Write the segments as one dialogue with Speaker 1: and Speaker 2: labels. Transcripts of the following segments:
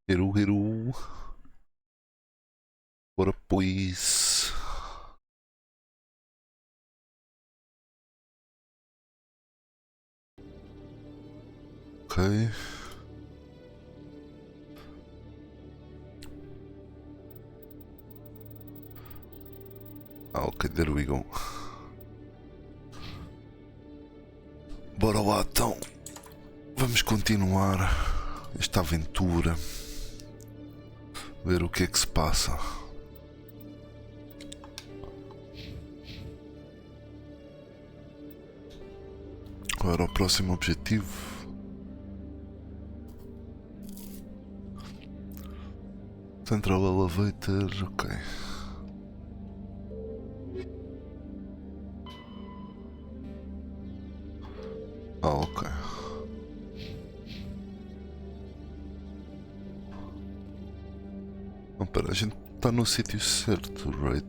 Speaker 1: Hello, hello. Bora, pois. Ok. Ok, there we go. Bora lá então. Vamos continuar esta aventura. Ver o que é que se passa. Qual era o próximo objetivo? Central Elevator, ok. Ok. Não, pera, a gente está no sítio certo, right?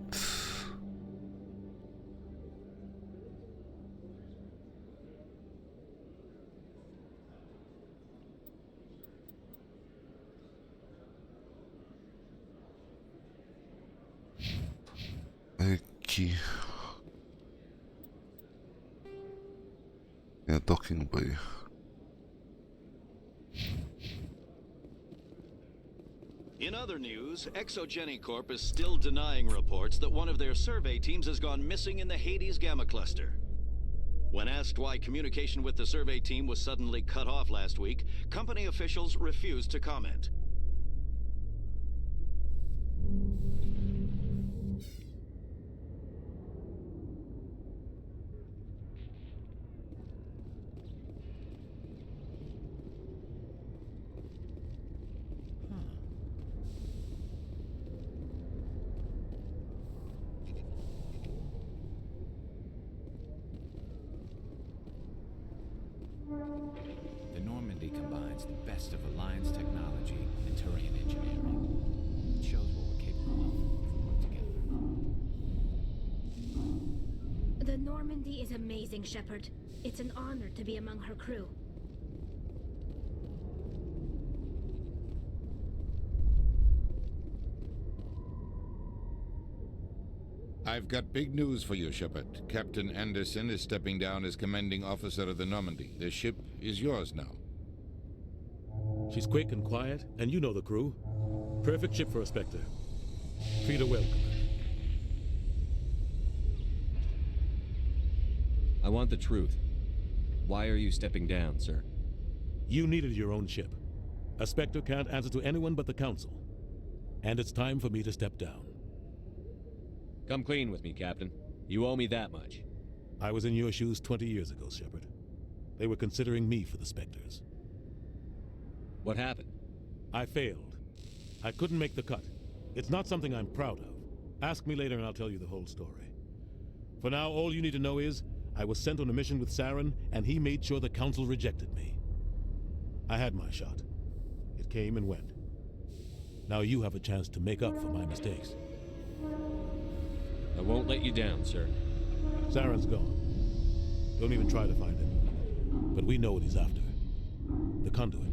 Speaker 1: É aqui. É a Docking Bay.
Speaker 2: In other news, Exogeny Corp is still denying reports that one of their survey teams has gone missing in the Hades Gamma Cluster. When asked why communication with the survey team was suddenly cut off last week, company officials refused to comment.
Speaker 3: The Normandy combines the best of Alliance technology and Turian engineering. It shows what we're capable of if we work together.
Speaker 4: The Normandy is amazing, Shepard. It's an honor to be among her crew.
Speaker 5: I've got big news for you, Shepard. Captain Anderson is stepping down as commanding officer of the Normandy. The ship is yours now.
Speaker 6: She's quick and quiet, and you know the crew. Perfect ship for a Spectre. Treat her well, Commander.
Speaker 7: I want the truth. Why are you stepping down, sir?
Speaker 6: You needed your own ship. A Spectre can't answer to anyone but the Council. And it's time for me to step down.
Speaker 7: Come clean with me, Captain. You owe me that much.
Speaker 6: I was in your shoes 20 years ago, Shepard. They were considering me for the Spectres.
Speaker 7: What happened?
Speaker 6: I failed. I couldn't make the cut. It's not something I'm proud of. Ask me later and I'll tell you the whole story. For now, all you need to know is, I was sent on a mission with Saren, and he made sure the Council rejected me. I had my shot. It came and went. Now you have a chance to make up for my mistakes.
Speaker 7: I won't let you down, sir.
Speaker 6: Saren's gone. Don't even try to find him. But we know what he's after. The conduit.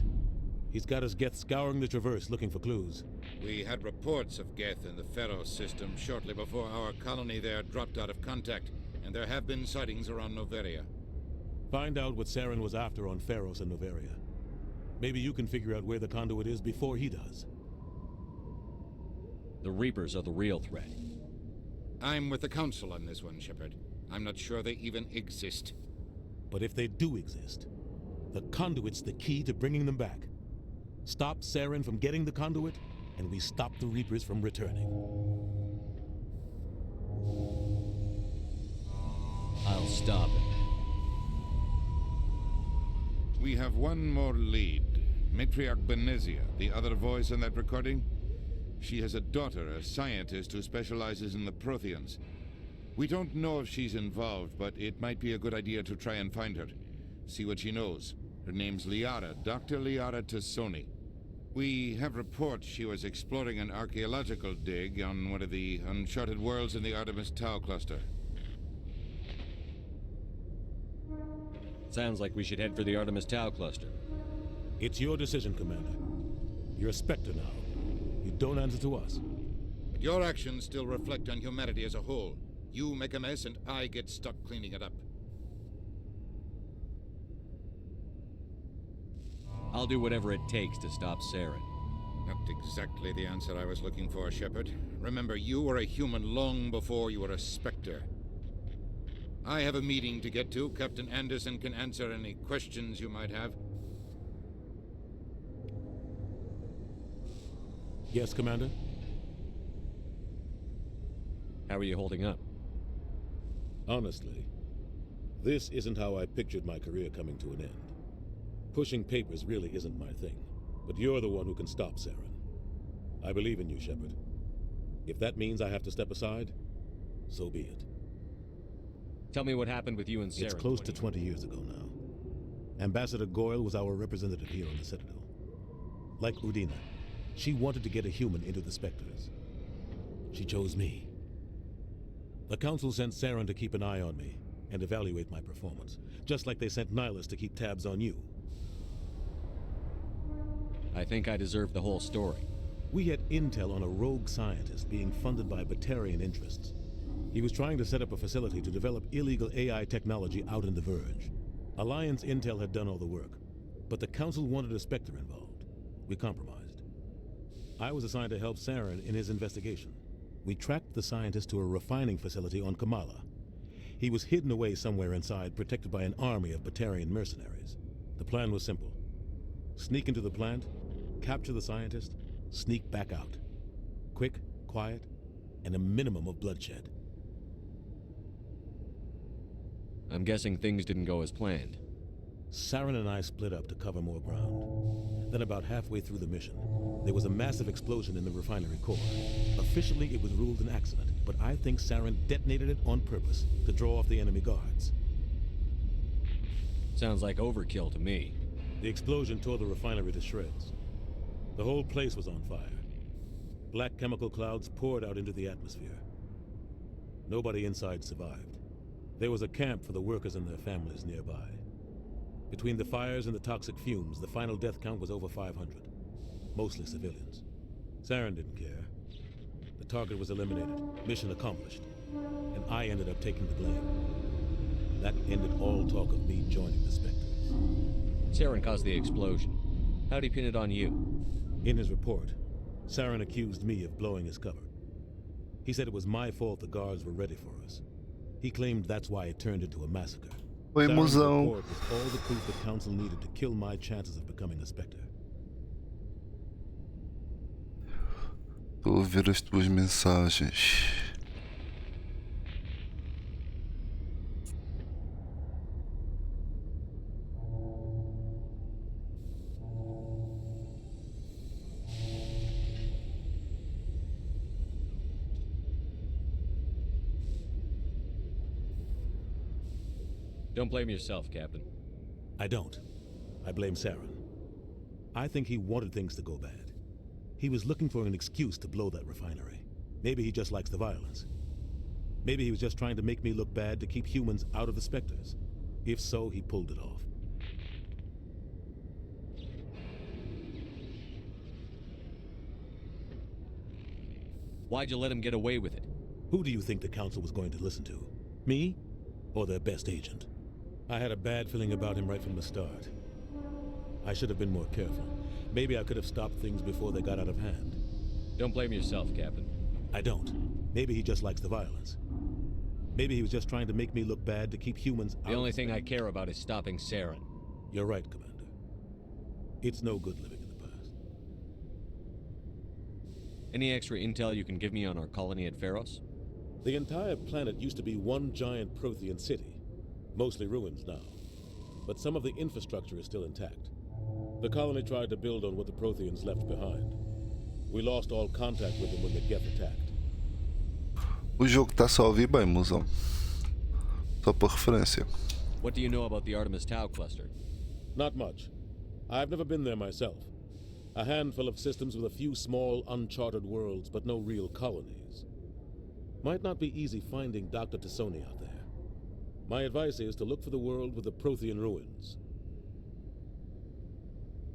Speaker 6: He's got us Geth scouring the Traverse looking for clues.
Speaker 5: We had reports of Geth in the Pharos system shortly before our colony there dropped out of contact, and there have been sightings around Noveria.
Speaker 6: Find out what Saren was after on Pharos and Noveria. Maybe you can figure out where the conduit is before he does.
Speaker 7: The Reapers are the real threat.
Speaker 5: I'm with the Council on this one, Shepard. I'm not sure they even exist.
Speaker 6: But if they do exist, the conduit's the key to bringing them back. Stop Saren from getting the conduit, and we stop the Reapers from returning.
Speaker 7: I'll stop it.
Speaker 5: We have one more lead. Matriarch Benezia, the other voice in that recording. She has a daughter, a scientist who specializes in the Protheans. We don't know if she's involved, but it might be a good idea to try and find her. See what she knows. Her name's Liara, Dr. Liara Tassoni. We have reports she was exploring an archaeological dig on one of the uncharted worlds in the Artemis Tau cluster.
Speaker 7: Sounds like we should head for the Artemis Tau cluster.
Speaker 6: It's your decision, Commander. You're a Spectre now. You don't answer to us.
Speaker 5: But your actions still reflect on humanity as a whole. You make a mess and I get stuck cleaning it up.
Speaker 7: I'll do whatever it takes to stop Saren.
Speaker 5: Not exactly the answer I was looking for, Shepard. Remember, you were a human long before you were a Spectre. I have a meeting to get to. Captain Anderson can answer any questions you might have.
Speaker 6: Yes, Commander?
Speaker 7: How are you holding up?
Speaker 6: Honestly, this isn't how I pictured my career coming to an end. Pushing papers really isn't my thing, but you're the one who can stop Saren. I believe in you, Shepard. If that means I have to step aside, so be it.
Speaker 7: Tell me what happened with you and Saren.
Speaker 6: It's close to 20 years ago now. Ambassador Goyle was our representative here on the Citadel. Like Udina, she wanted to get a human into the Spectres. She chose me. The Council sent Saren to keep an eye on me and evaluate my performance, just like they sent Nihilus to keep tabs on you.
Speaker 7: I think I deserve the whole story.
Speaker 6: We had intel on a rogue scientist being funded by Batarian interests. He was trying to set up a facility to develop illegal AI technology out in the Verge. Alliance intel had done all the work, but the Council wanted a Spectre involved. We compromised. I was assigned to help Saren in his investigation. We tracked the scientist to a refining facility on Kamala. He was hidden away somewhere inside, protected by an army of Batarian mercenaries. The plan was simple. Sneak into the plant, capture the scientist, sneak back out. Quick, quiet, and a minimum of bloodshed.
Speaker 7: I'm guessing things didn't go as planned.
Speaker 6: Saren and I split up to cover more ground. Then about halfway through the mission, there was a massive explosion in the refinery core. Officially, it was ruled an accident, but I think Saren detonated it on purpose to draw off the enemy guards.
Speaker 7: Sounds like overkill to me.
Speaker 6: The explosion tore the refinery to shreds. The whole place was on fire. Black chemical clouds poured out into the atmosphere. Nobody inside survived. There was a camp for the workers and their families nearby. Between the fires and the toxic fumes, the final death count was over 500. Mostly civilians. Saren didn't care. The target was eliminated, mission accomplished, and I ended up taking the blame. That ended all talk of me joining the Spectres.
Speaker 7: Saren caused the explosion. How'd he pin it on you?
Speaker 6: In his report, Saren accused me of blowing his cover. He said it was my fault the guards were ready for us. He claimed that's why it turned into a massacre.
Speaker 1: Oi,
Speaker 6: Saren's
Speaker 1: mozão.
Speaker 6: report was all the proof the Council needed to kill my chances of becoming a Spectre.
Speaker 1: Estou a ver as tuas mensagens.
Speaker 7: Don't blame yourself, Captain.
Speaker 6: I don't. I blame Saren. I think he wanted things to go bad. He was looking for an excuse to blow that refinery. Maybe he just likes the violence. Maybe he was just trying to make me look bad to keep humans out of the Spectres. If so, he pulled it off.
Speaker 7: Why'd you let him get away with it?
Speaker 6: Who do you think the Council was going to listen to? Me? Or their best agent? I had a bad feeling about him right from the start. I should have been more careful. Maybe I could have stopped things before they got out of hand.
Speaker 7: Don't blame yourself, Captain.
Speaker 6: I don't. Maybe he just likes the violence. Maybe he was just trying to make me look bad to keep humans out.
Speaker 7: The only thing I care about is stopping Saren.
Speaker 6: You're right, Commander. It's no good living in the past.
Speaker 7: Any extra intel you can give me on our colony at Pharos?
Speaker 6: The entire planet used to be one giant Prothean city. Mostly ruins now. But some of the infrastructure is still intact. The colony tried to build on what the Protheans left behind. We lost all contact with them when the Geth attacked.
Speaker 1: O jogo está só a ouvir bem, mozão. Só para referência.
Speaker 7: What do you know about the Artemis Tau cluster?
Speaker 6: Not much. I've never been there myself. A handful of systems with a few small, uncharted worlds, but no real colonies. Might not be easy finding Dr. T'Soni out there. My advice is to look for the world with the Prothean ruins.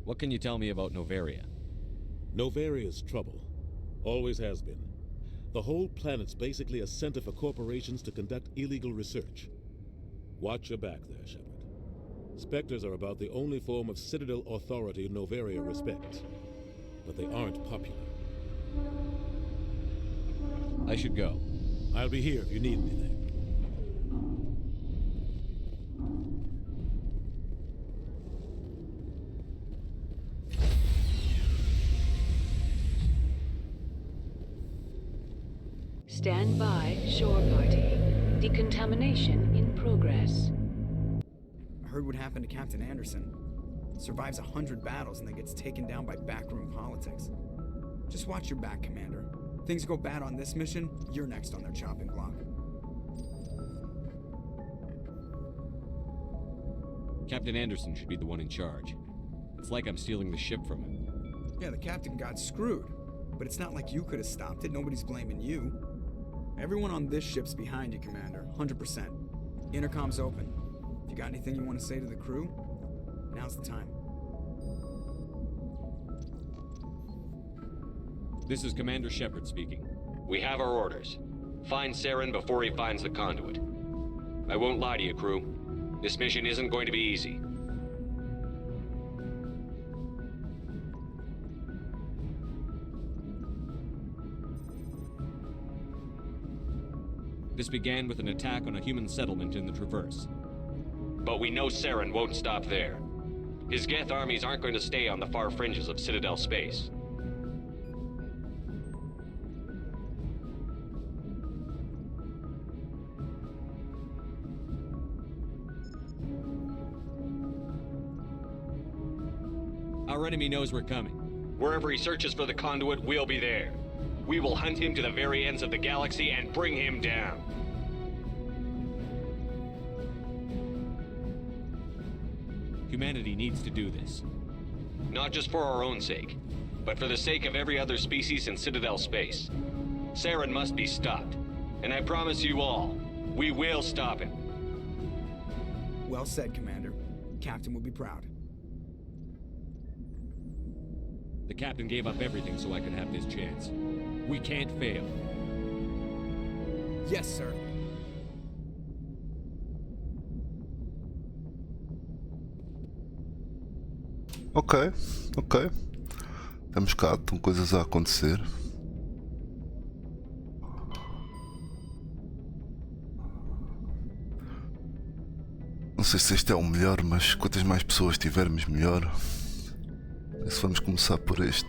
Speaker 7: What can you tell me about Noveria?
Speaker 6: Novaria's trouble. Always has been. The whole planet's basically a center for corporations to conduct illegal research. Watch your back there, Shepard. Spectres are about the only form of Citadel authority Novaria respects. But they aren't popular.
Speaker 7: I should go.
Speaker 6: I'll be here if you need anything.
Speaker 8: Stand by, shore party. Decontamination in progress.
Speaker 9: I heard what happened to Captain Anderson. Survives 100 battles and then gets taken down by backroom politics. Just watch your back, Commander. Things go bad on this mission, you're next on their chopping block.
Speaker 7: Captain Anderson should be the one in charge. It's like I'm stealing the ship from him.
Speaker 9: Yeah, the captain got screwed. But it's not like you could have stopped it, nobody's blaming you. Everyone on this ship's behind you, Commander, 100%. Intercom's open. If you got anything you want to say to the crew, now's the time.
Speaker 7: This is Commander Shepard speaking.
Speaker 10: We have our orders. Find Saren before he finds the conduit. I won't lie to you, crew. This mission isn't going to be easy.
Speaker 7: This began with an attack on a human settlement in the Traverse.
Speaker 10: But we know Saren won't stop there. His Geth armies aren't going to stay on the far fringes of Citadel space.
Speaker 7: Our enemy knows we're coming.
Speaker 10: Wherever he searches for the conduit, we'll be there. We will hunt him to the very ends of the galaxy and bring him down.
Speaker 7: Humanity needs to do this.
Speaker 10: Not just for our own sake, but for the sake of every other species in Citadel space. Saren must be stopped. And I promise you all, we will stop him.
Speaker 9: Well said, Commander. Captain will be proud.
Speaker 7: The captain gave up everything so I could have this chance. We can't fail.
Speaker 9: Yes, sir.
Speaker 1: Ok, ok. Estamos cá, estão coisas a acontecer. Não sei se este é o melhor, mas quantas mais pessoas tivermos, melhor. E se vamos começar por este.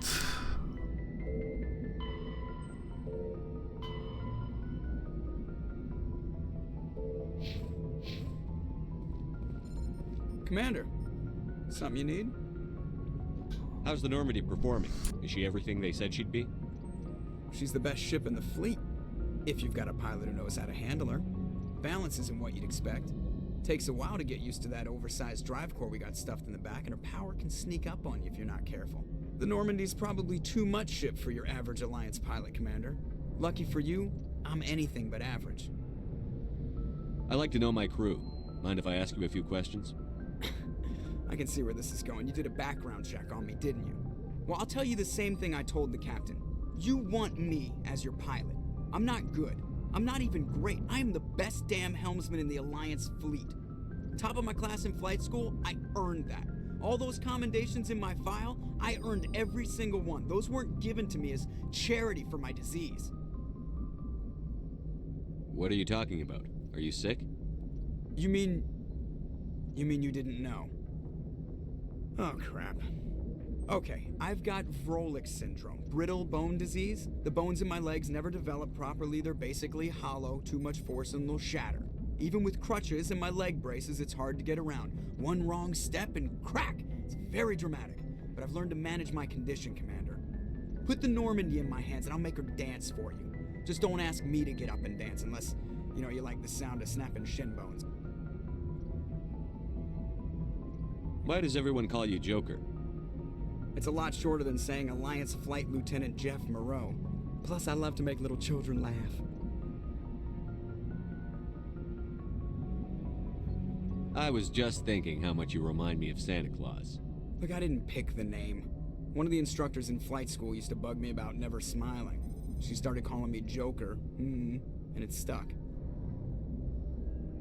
Speaker 9: Commander, something you need?
Speaker 7: How's the Normandy performing? Is she everything they said she'd be?
Speaker 9: She's the best ship in the fleet, if you've got a pilot who knows how to handle her. Balance isn't what you'd expect. Takes a while to get used to that oversized drive core we got stuffed in the back, and her power can sneak up on you if you're not careful. The Normandy's probably too much ship for your average Alliance pilot, Commander. Lucky for you, I'm anything but average.
Speaker 7: I like to know my crew. Mind if I ask you a few questions?
Speaker 9: I can see where this is going. You did a background check on me, didn't you? Well, I'll tell you the same thing I told the captain. You want me as your pilot. I'm not good. I'm not even great. I am the best damn helmsman in the Alliance fleet. Top of my class in flight school, I earned that. All those commendations in my file, I earned every single one. Those weren't given to me as charity for my disease.
Speaker 7: What are you talking about? Are you sick?
Speaker 9: You mean you didn't know? Oh, crap. Okay, I've got Vrolik syndrome, brittle bone disease. The bones in my legs never develop properly. They're basically hollow, too much force and they'll shatter. Even with crutches and my leg braces, it's hard to get around. One wrong step and crack! It's very dramatic, but I've learned to manage my condition, Commander. Put the Normandy in my hands and I'll make her dance for you. Just don't ask me to get up and dance unless, you like the sound of snapping shin bones.
Speaker 7: Why does everyone call you Joker?
Speaker 9: It's a lot shorter than saying Alliance Flight Lieutenant Jeff Moreau. Plus, I love to make little children laugh.
Speaker 7: I was just thinking how much you remind me of Santa Claus.
Speaker 9: Look, I didn't pick the name. One of the instructors in flight school used to bug me about never smiling. She started calling me Joker, and it stuck.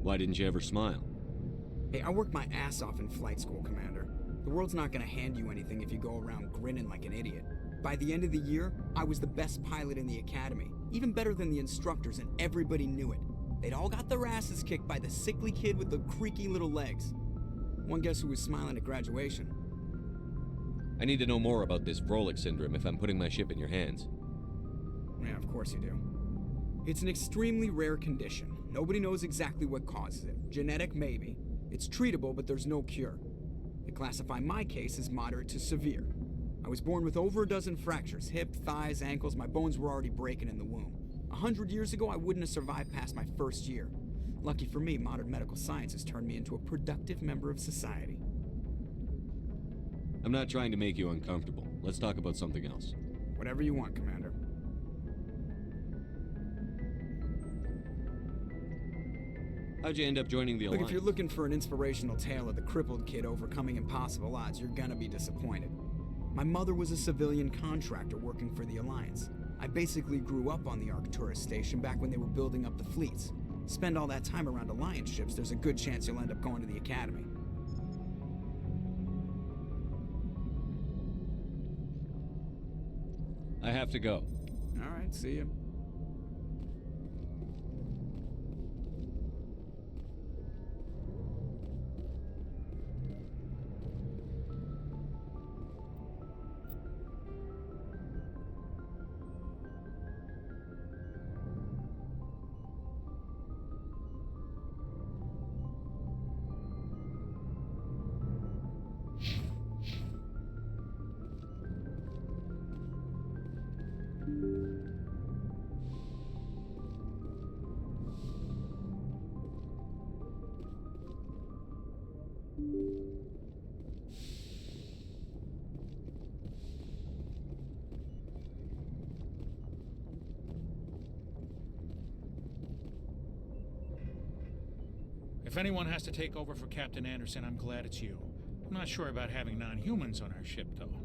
Speaker 7: Why didn't you ever smile?
Speaker 9: Hey, I worked my ass off in flight school, Commander. The world's not gonna hand you anything if you go around grinning like an idiot. By the end of the year, I was the best pilot in the academy, even better than the instructors, and everybody knew it. They'd all got their asses kicked by the sickly kid with the creaky little legs. One guess who was smiling at graduation?
Speaker 7: I need to know more about this Vrolik syndrome if I'm putting my ship in your hands.
Speaker 9: Yeah, of course you do. It's an extremely rare condition. Nobody knows exactly what causes it. Genetic, maybe. It's treatable, but there's no cure. They classify my case as moderate to severe. I was born with over a dozen fractures, hip, thighs, ankles. My bones were already breaking in the womb. 100 years ago, I wouldn't have survived past my first year. Lucky for me, modern medical science has turned me into a productive member of society.
Speaker 7: I'm not trying to make you uncomfortable. Let's talk about something else.
Speaker 9: Whatever you want, Commander.
Speaker 7: How'd you end up joining the Alliance?
Speaker 9: Look, if you're looking for an inspirational tale of the crippled kid overcoming impossible odds, you're gonna be disappointed. My mother was a civilian contractor working for the Alliance. I basically grew up on the Arcturus station back when they were building up the fleets. Spend all that time around Alliance ships, there's a good chance you'll end up going to the Academy.
Speaker 7: I have to go.
Speaker 9: All right, see you.
Speaker 11: If anyone has to take over for Captain Anderson, I'm glad it's you. I'm not sure about having non-humans on our ship, though.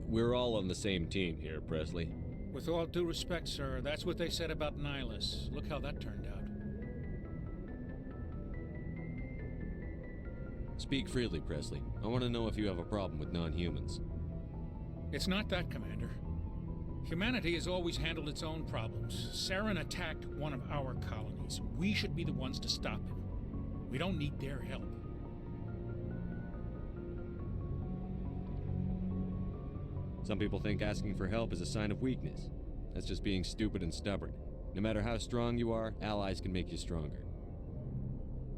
Speaker 7: We're all on the same team here, Presley.
Speaker 11: With all due respect, sir, that's what they said about Nihilus. Look how that turned out.
Speaker 7: Speak freely, Presley. I want to know if you have a problem with non-humans.
Speaker 11: It's not that, Commander. Humanity has always handled its own problems. Saren attacked one of our colonies. We should be the ones to stop him. We don't need their help.
Speaker 7: Some people think asking for help is a sign of weakness. That's just being stupid and stubborn. No matter how strong you are, allies can make you stronger.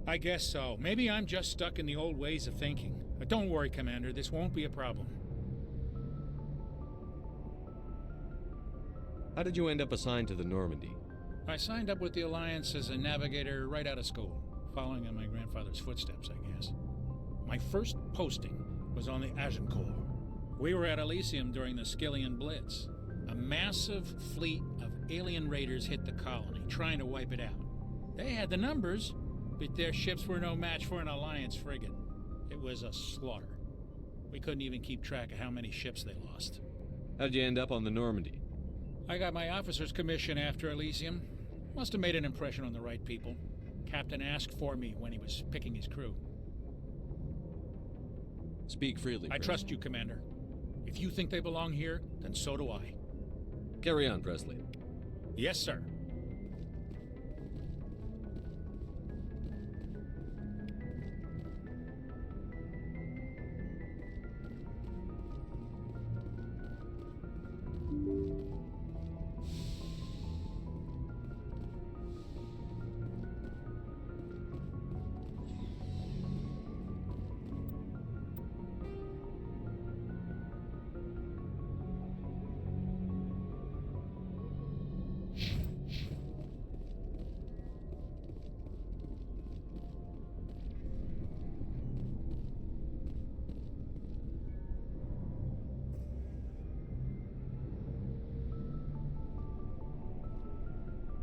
Speaker 11: I guess so. Maybe I'm just stuck in the old ways of thinking. But don't worry, Commander. This won't be a problem.
Speaker 7: How did you end up assigned to the Normandy?
Speaker 11: I signed up with the Alliance as a navigator right out of school, following in my grandfather's footsteps, I guess. My first posting was on the Agincourt. We were at Elysium during the Skillian Blitz. A massive fleet of alien raiders hit the colony, trying to wipe it out. They had the numbers, but their ships were no match for an Alliance frigate. It was a slaughter. We couldn't even keep track of how many ships they lost.
Speaker 7: How'd you end up on the Normandy?
Speaker 11: I got my officer's commission after Elysium. Must have made an impression on the right people. Captain asked for me when he was picking his crew.
Speaker 7: Speak freely,
Speaker 11: I
Speaker 7: Presley.
Speaker 11: trust you, Commander. If you think they belong here, then so do I.
Speaker 7: Carry on, Presley.
Speaker 11: Yes, sir.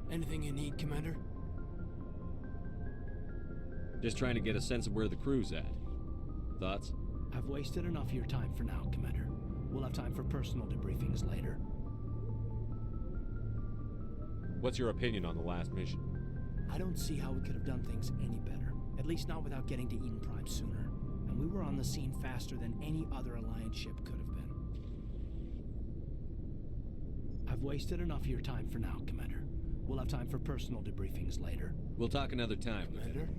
Speaker 12: Anything you need, Commander?
Speaker 7: Just trying to get a sense of where the crew's at. Thoughts?
Speaker 12: I've wasted enough of your time for now, Commander. We'll have time for personal debriefings later.
Speaker 7: What's your opinion on the last mission?
Speaker 12: I don't see how we could have done things any better. At least not without getting to Eden Prime sooner. And we were on the scene faster than any other Alliance ship could have been. I've wasted enough of your time for now, Commander. We'll have time for personal debriefings later.
Speaker 7: We'll talk another time,
Speaker 12: Commander?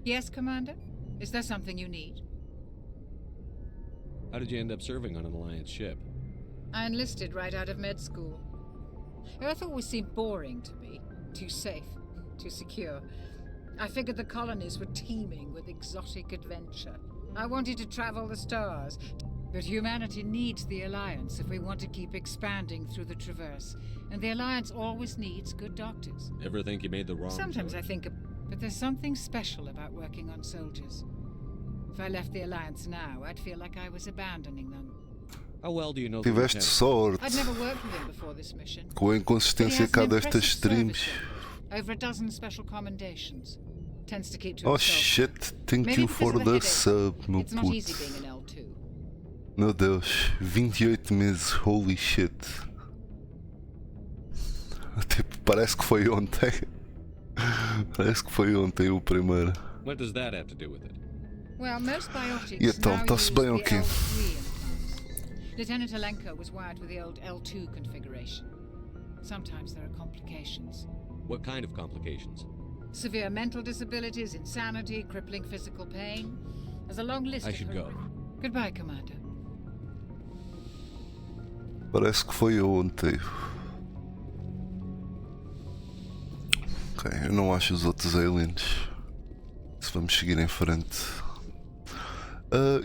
Speaker 13: Yes, Commander? Is there something you need?
Speaker 7: How did you end up serving on an Alliance ship?
Speaker 13: I enlisted right out of med school. Earth always seemed boring to me. Too safe, too secure. I figured the colonies were teeming with exotic adventure. I wanted to travel the stars. But humanity needs the Alliance if we want to keep expanding through the Traverse. And the Alliance always needs good doctors.
Speaker 7: Ever think you made the wrong
Speaker 13: Sometimes
Speaker 7: choice?
Speaker 13: I think, but there's something special about working on soldiers. If I left the Alliance now, I'd feel like I was abandoning them.
Speaker 7: How well do you know the
Speaker 1: Tiveste
Speaker 7: lieutenant?
Speaker 1: sorte
Speaker 13: I'd never worked with him before this mission.
Speaker 1: com a inconsistência cá destas streams.
Speaker 13: Over a dozen special commendations. Tends to keep to
Speaker 1: Oh
Speaker 13: himself.
Speaker 1: shit, thank
Speaker 13: Maybe
Speaker 1: you
Speaker 13: because
Speaker 1: for
Speaker 13: of the
Speaker 1: the
Speaker 13: headache.
Speaker 1: sub, meu
Speaker 13: It's not easy
Speaker 1: puto.
Speaker 13: being an L2.
Speaker 1: Meu Deus, 28 meses, holy shit. Tipo, parece que foi ontem. Parece que foi ontem o primeiro.
Speaker 7: What does that have to do with it?
Speaker 13: Well, most biotics
Speaker 1: E então,
Speaker 13: now
Speaker 1: está-se
Speaker 13: use
Speaker 1: bem
Speaker 13: the
Speaker 1: ou quê?
Speaker 13: L3 implants. Lieutenant Alenko was wired with the old L2 configuration. Sometimes there are complications.
Speaker 7: What kind of complications?
Speaker 13: Severe mental disabilities, insanity, crippling physical pain. There's a long list
Speaker 7: I
Speaker 13: of
Speaker 7: should go.
Speaker 13: Goodbye, Commander.
Speaker 1: Parece que foi ontem. Ok, eu não acho os outros aliens. Se vamos seguir em frente.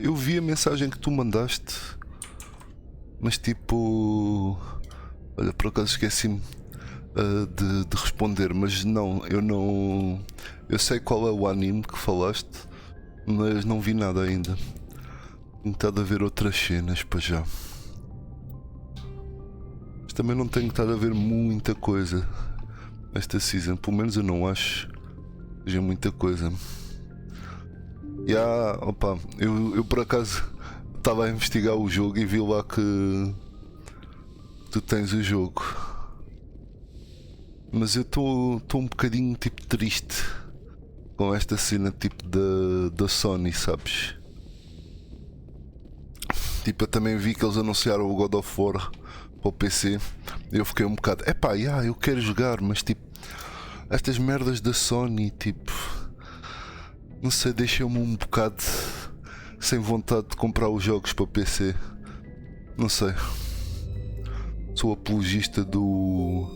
Speaker 1: Eu vi a mensagem que tu mandaste. Mas tipo. Olha, por acaso esqueci-me de responder. Mas não, eu não. Eu sei qual é o anime que falaste. Mas não vi nada ainda. Tenho estado a ver outras cenas para já. Mas também não tenho estado a ver muita coisa esta season. Pelo menos eu não acho que seja muita coisa. E opa, eu por acaso estava a investigar o jogo e vi lá que tu tens o jogo. Mas eu estou um bocadinho tipo triste com esta cena tipo da Sony, sabes? Tipo, eu também vi que eles anunciaram o God of War para o PC. Eu fiquei um bocado, eu quero jogar, mas tipo, estas merdas da Sony, tipo, não sei, deixam-me um bocado sem vontade de comprar os jogos para PC. Não sei. Sou apologista do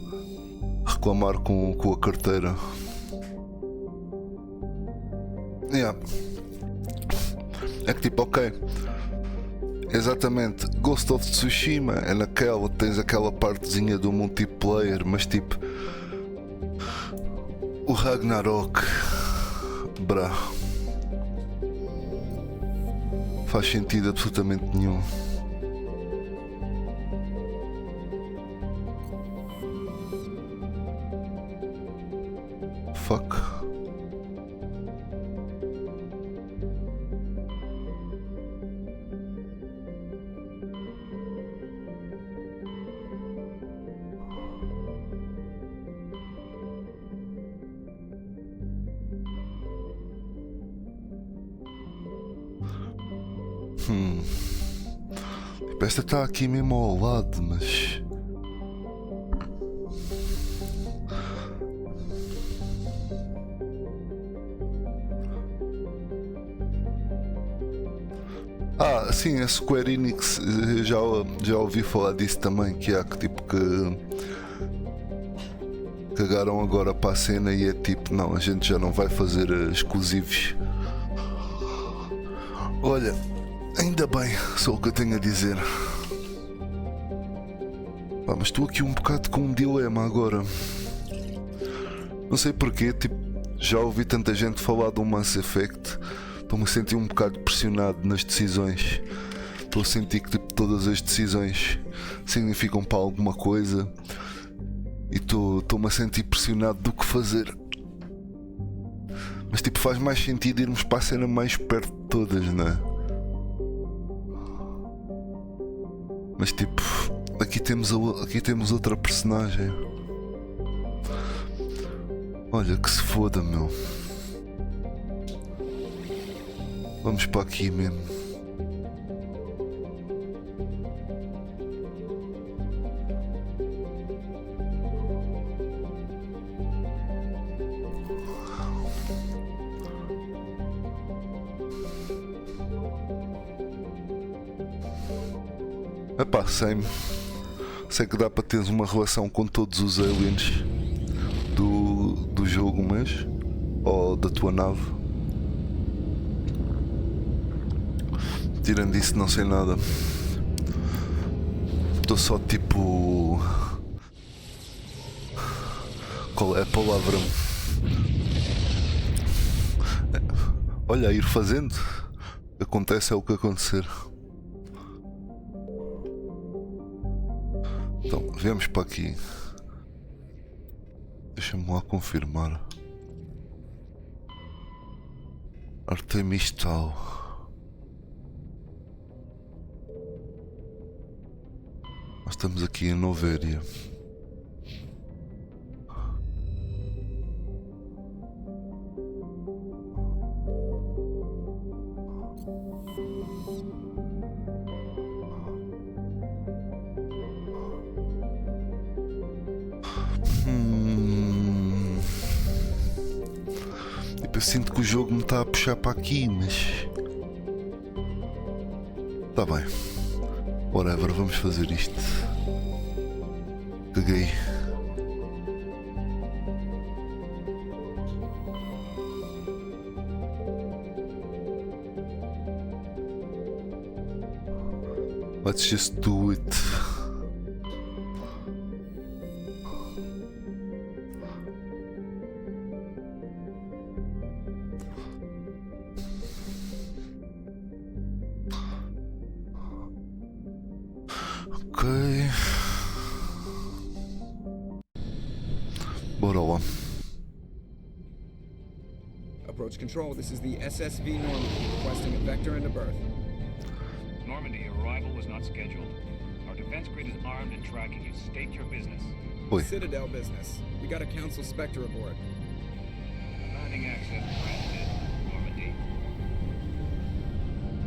Speaker 1: reclamar com a carteira. É que tipo, ok. Exatamente, Ghost of Tsushima é naquela, tens aquela partezinha do multiplayer, mas tipo o Ragnarok, brá, faz sentido absolutamente nenhum. Fuck. Tipo, esta está aqui mesmo ao lado, mas Sim, a Square Enix, já ouvi falar disso também, que há que tipo que cagaram agora para a cena e é tipo, não, a gente já não vai fazer exclusivos. Olha, ainda bem, só o que eu tenho a dizer. Pá, mas estou aqui um bocado com um dilema agora. Não sei porquê, tipo, já ouvi tanta gente falar do Mass Effect. Estou-me a sentir um bocado pressionado nas decisões. Estou a sentir que tipo, todas as decisões significam para alguma coisa. E estou-me a sentir pressionado do que fazer. Mas tipo, faz mais sentido irmos para a cena mais perto de todas, não é? Mas tipo, aqui temos outra personagem. Olha que se foda, meu. Vamos para aqui mesmo. Epá, sei que dá para teres uma relação com todos os aliens do jogo, mas ou da tua nave. Tirando isso, não sei nada. Estou só tipo. Qual é a palavra? Olha, ir fazendo. Acontece é o que acontecer. Então, viemos para aqui. Deixa-me lá confirmar. Artemistal. Nós estamos aqui em Novéria. Eu sinto que o jogo me está a puxar para aqui, mas... Tá bem. Whatever, vamos fazer isto. Caguei. Let's just do it. Ok. Bora lá.
Speaker 9: Approach control, this is the SSV Normandy, requesting a vector and a berth.
Speaker 14: Normandy, your arrival was not scheduled. Our defense grid is armed and tracking you. State your business.
Speaker 1: Oi.
Speaker 9: Citadel business. We got a Council Spectre aboard.
Speaker 14: Landing access granted, Normandy.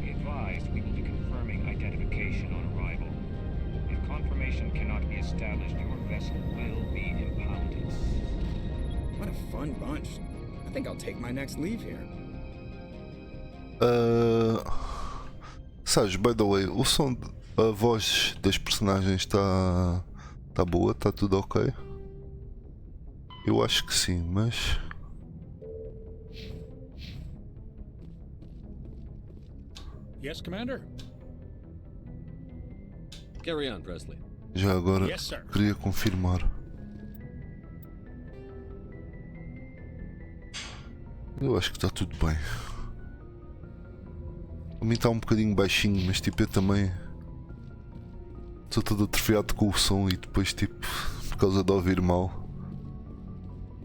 Speaker 14: Be advised, we will be confirming identification on arrival. If confirmation cannot be established, your vessel will be impounded.
Speaker 9: What a fun bunch. I think I'll take my next leave here.
Speaker 1: Sabes, by the way, o som, a voz das personagens está boa, está tudo ok? Eu acho que sim, mas...
Speaker 11: Yes, Commander?
Speaker 7: Carry on, Presley.
Speaker 1: Já agora
Speaker 11: Yes, sir.
Speaker 1: queria confirmar. Eu acho que está tudo bem. A mim está um bocadinho baixinho, mas tipo eu também estou todo atrofiado com o som e depois tipo por causa de ouvir mal.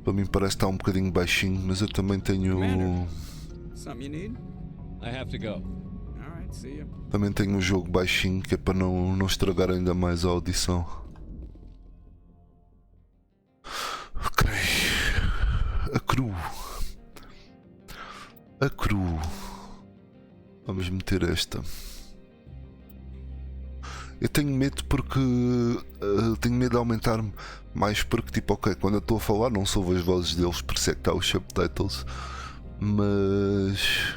Speaker 1: Para mim parece que está um bocadinho baixinho, mas eu também tenho...
Speaker 9: Something you need?
Speaker 7: I have to go.
Speaker 9: Alright, see ya.
Speaker 1: Também tenho um jogo baixinho que é para não estragar ainda mais a audição. Ok. A cru. Vamos meter esta. Eu tenho medo porque... tenho medo de aumentar mais porque tipo, ok, quando eu estou a falar não soube as vozes deles, por isso é que está os subtitles. Mas...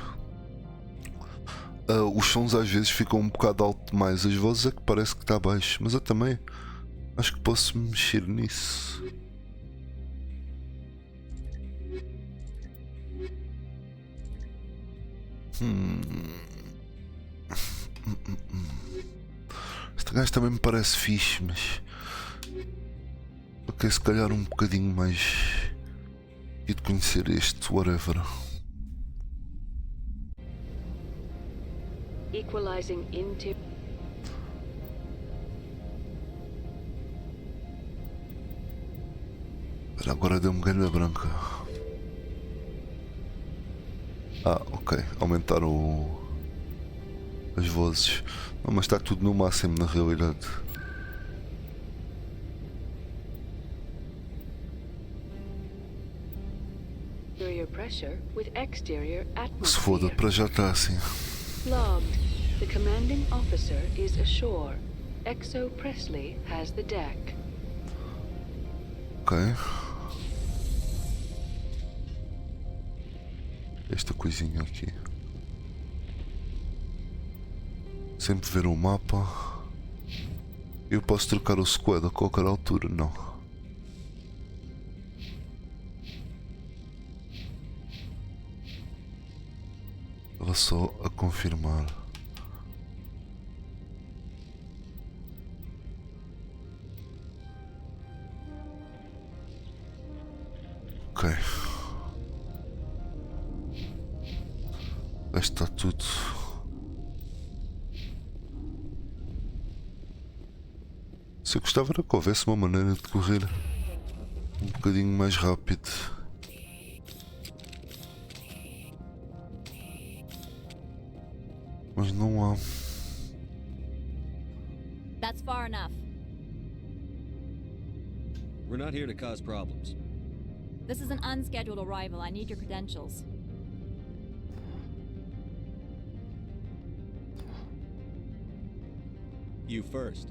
Speaker 1: Os sons às vezes ficam um bocado alto demais, as vozes é que parece que está baixo, mas eu também acho que posso mexer nisso. Este gajo também me parece fixe, mas ok, se calhar um bocadinho mais e de conhecer este, whatever.
Speaker 8: Equalizing into.
Speaker 1: Agora deu-me galha branca. Ok, aumentaram as vozes. Não, mas está tudo no máximo na realidade.
Speaker 8: Exterior pressure with exterior
Speaker 1: Se
Speaker 8: atmosphere.
Speaker 1: foda, para já está assim.
Speaker 8: Logged. The commanding officer is ashore. Exo Presley has the deck.
Speaker 1: Ok. Esta coisinha aqui. Sempre ver o mapa. Eu posso trocar o squad a qualquer altura, não. Ela só a confirmar. Ok. Está tudo. Se eu gostava era que houvesse uma maneira de correr um bocadinho mais rápido. Mas não há.
Speaker 15: That's far enough.
Speaker 7: We're not here to cause problems.
Speaker 15: This is an unscheduled arrival. I need your credentials.
Speaker 7: You first.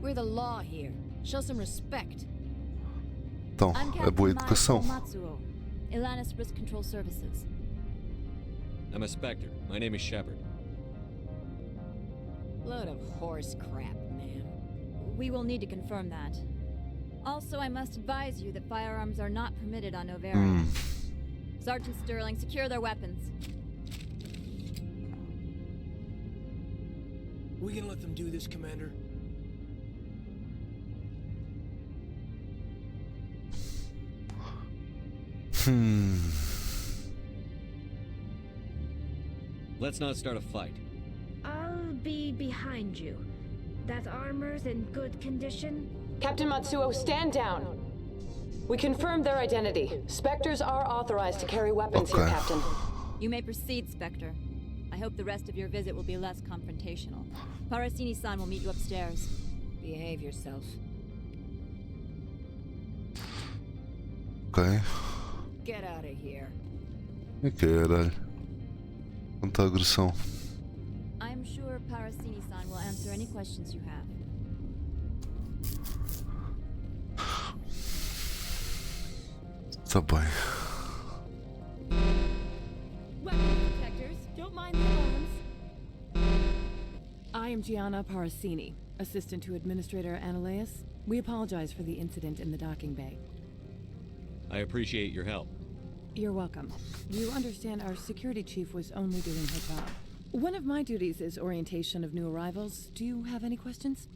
Speaker 16: We're the law here. Show some respect.
Speaker 1: Então, é boa educação.
Speaker 15: Matsuo, Ilanis Risk Control Services.
Speaker 7: I'm a Spectre. My name is Shepard.
Speaker 16: Load of horse crap, man.
Speaker 15: We will need to confirm that. Also, I must advise you that firearms are not permitted on Noveria. Sergeant Sterling, secure their weapons.
Speaker 12: We gonna let them do this, Commander?
Speaker 7: Let's not start a fight.
Speaker 4: I'll be behind you. That armor's in good condition?
Speaker 17: Captain Matsuo, stand down. We confirmed their identity. Spectres are authorized to carry weapons here, Captain.
Speaker 15: You may proceed, Spectre. I hope the rest of your visit will be less confrontational. Parasini-san will meet you upstairs.
Speaker 16: Behave yourself.
Speaker 1: Ok.
Speaker 16: Get out of here.
Speaker 1: Caralho. Quanta agressão.
Speaker 15: I'm sure Parasini-san will answer any questions you have.
Speaker 1: Tá bem.
Speaker 16: Weapon detectors, don't mind the alarms. I am Gianna Parasini, assistant to Administrator Analeus. We apologize for the incident in the docking bay.
Speaker 7: I appreciate your help.
Speaker 16: You're welcome. You understand our security chief was only doing her job. One of my duties is orientation of new arrivals. Do you have any questions?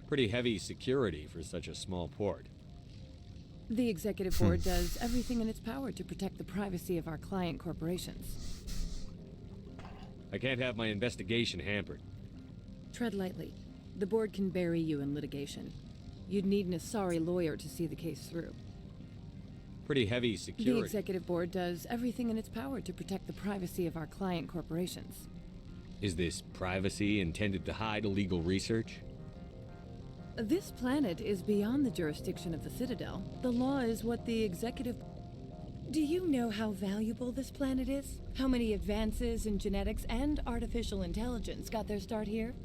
Speaker 7: Pretty heavy security for such a small port.
Speaker 16: The executive board does everything in its power to protect the privacy of our client corporations.
Speaker 7: I can't have my investigation hampered.
Speaker 16: Tread lightly. The board can bury you in litigation. You'd need an Asari lawyer to see the case through.
Speaker 7: Pretty heavy security.
Speaker 16: The executive board does everything in its power to protect the privacy of our client corporations.
Speaker 7: Is this privacy intended to hide illegal research?
Speaker 16: This planet is beyond the jurisdiction of the Citadel. The law is what the executive... Do you know how valuable this planet is? How many advances in genetics and artificial intelligence got their start here?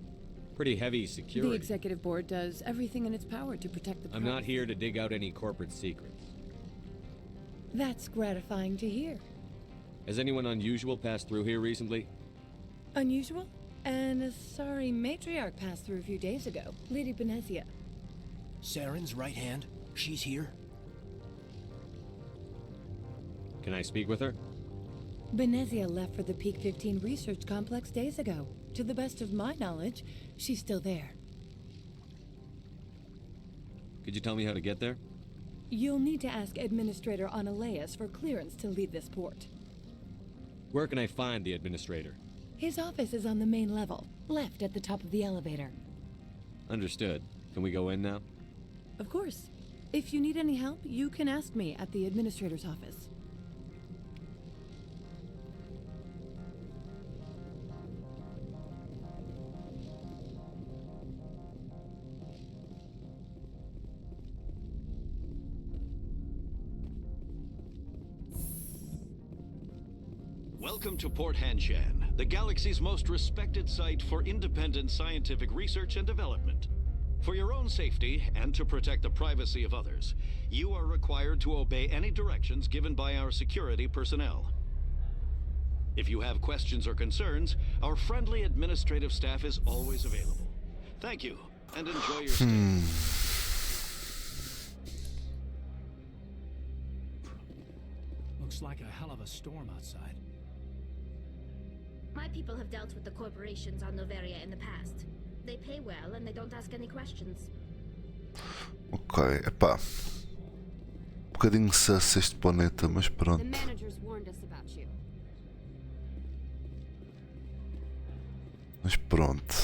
Speaker 7: Pretty heavy security.
Speaker 16: The executive board does everything in its power to protect the
Speaker 7: I'm not here to dig out any corporate secrets.
Speaker 16: That's gratifying to hear.
Speaker 7: Has anyone unusual passed through here recently?
Speaker 16: Unusual? And a sorry matriarch passed through a few days ago. Lady Benezia.
Speaker 12: Saren's right hand? She's here?
Speaker 7: Can I speak with her?
Speaker 16: Benezia left for the Peak 15 research complex days ago. To the best of my knowledge, she's still there.
Speaker 7: Could you tell me how to get there?
Speaker 16: You'll need to ask Administrator Oneleus for clearance to leave this port.
Speaker 7: Where can I find the administrator?
Speaker 16: His office is on the main level, left at the top of the elevator.
Speaker 7: Understood. Can we go in now?
Speaker 16: Of course. If you need any help, you can ask me at the Administrator's office.
Speaker 2: Welcome to Port Hanshan, the galaxy's most respected site for independent scientific research and development. For your own safety and to protect the privacy of others, you are required to obey any directions given by our security personnel. If you have questions or concerns, our friendly administrative staff is always available. Thank you, and enjoy your stay.
Speaker 12: Looks like a hell of a storm outside.
Speaker 4: My people have dealt with the corporations on Noveria in the past. They pay well and they don't ask any questions.
Speaker 1: Ok, epá. Um bocadinho sus este planeta, mas pronto.
Speaker 15: The managers warned us about you.
Speaker 1: Mas pronto.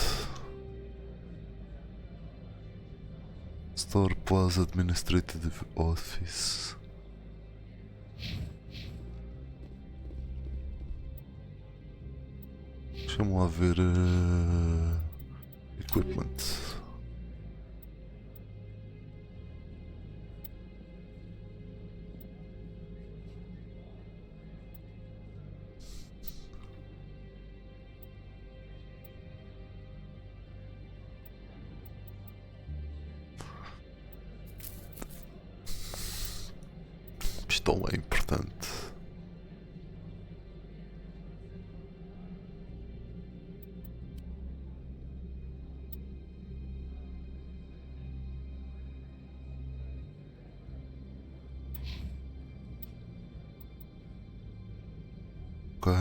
Speaker 1: Store Plaza Administrative Office. Deixa-me lá ver. Equipment. Pistola é importante. Ok.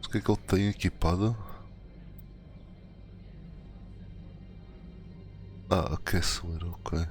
Speaker 1: O que é que ele tem equipado? Ah, aquecedor, ok.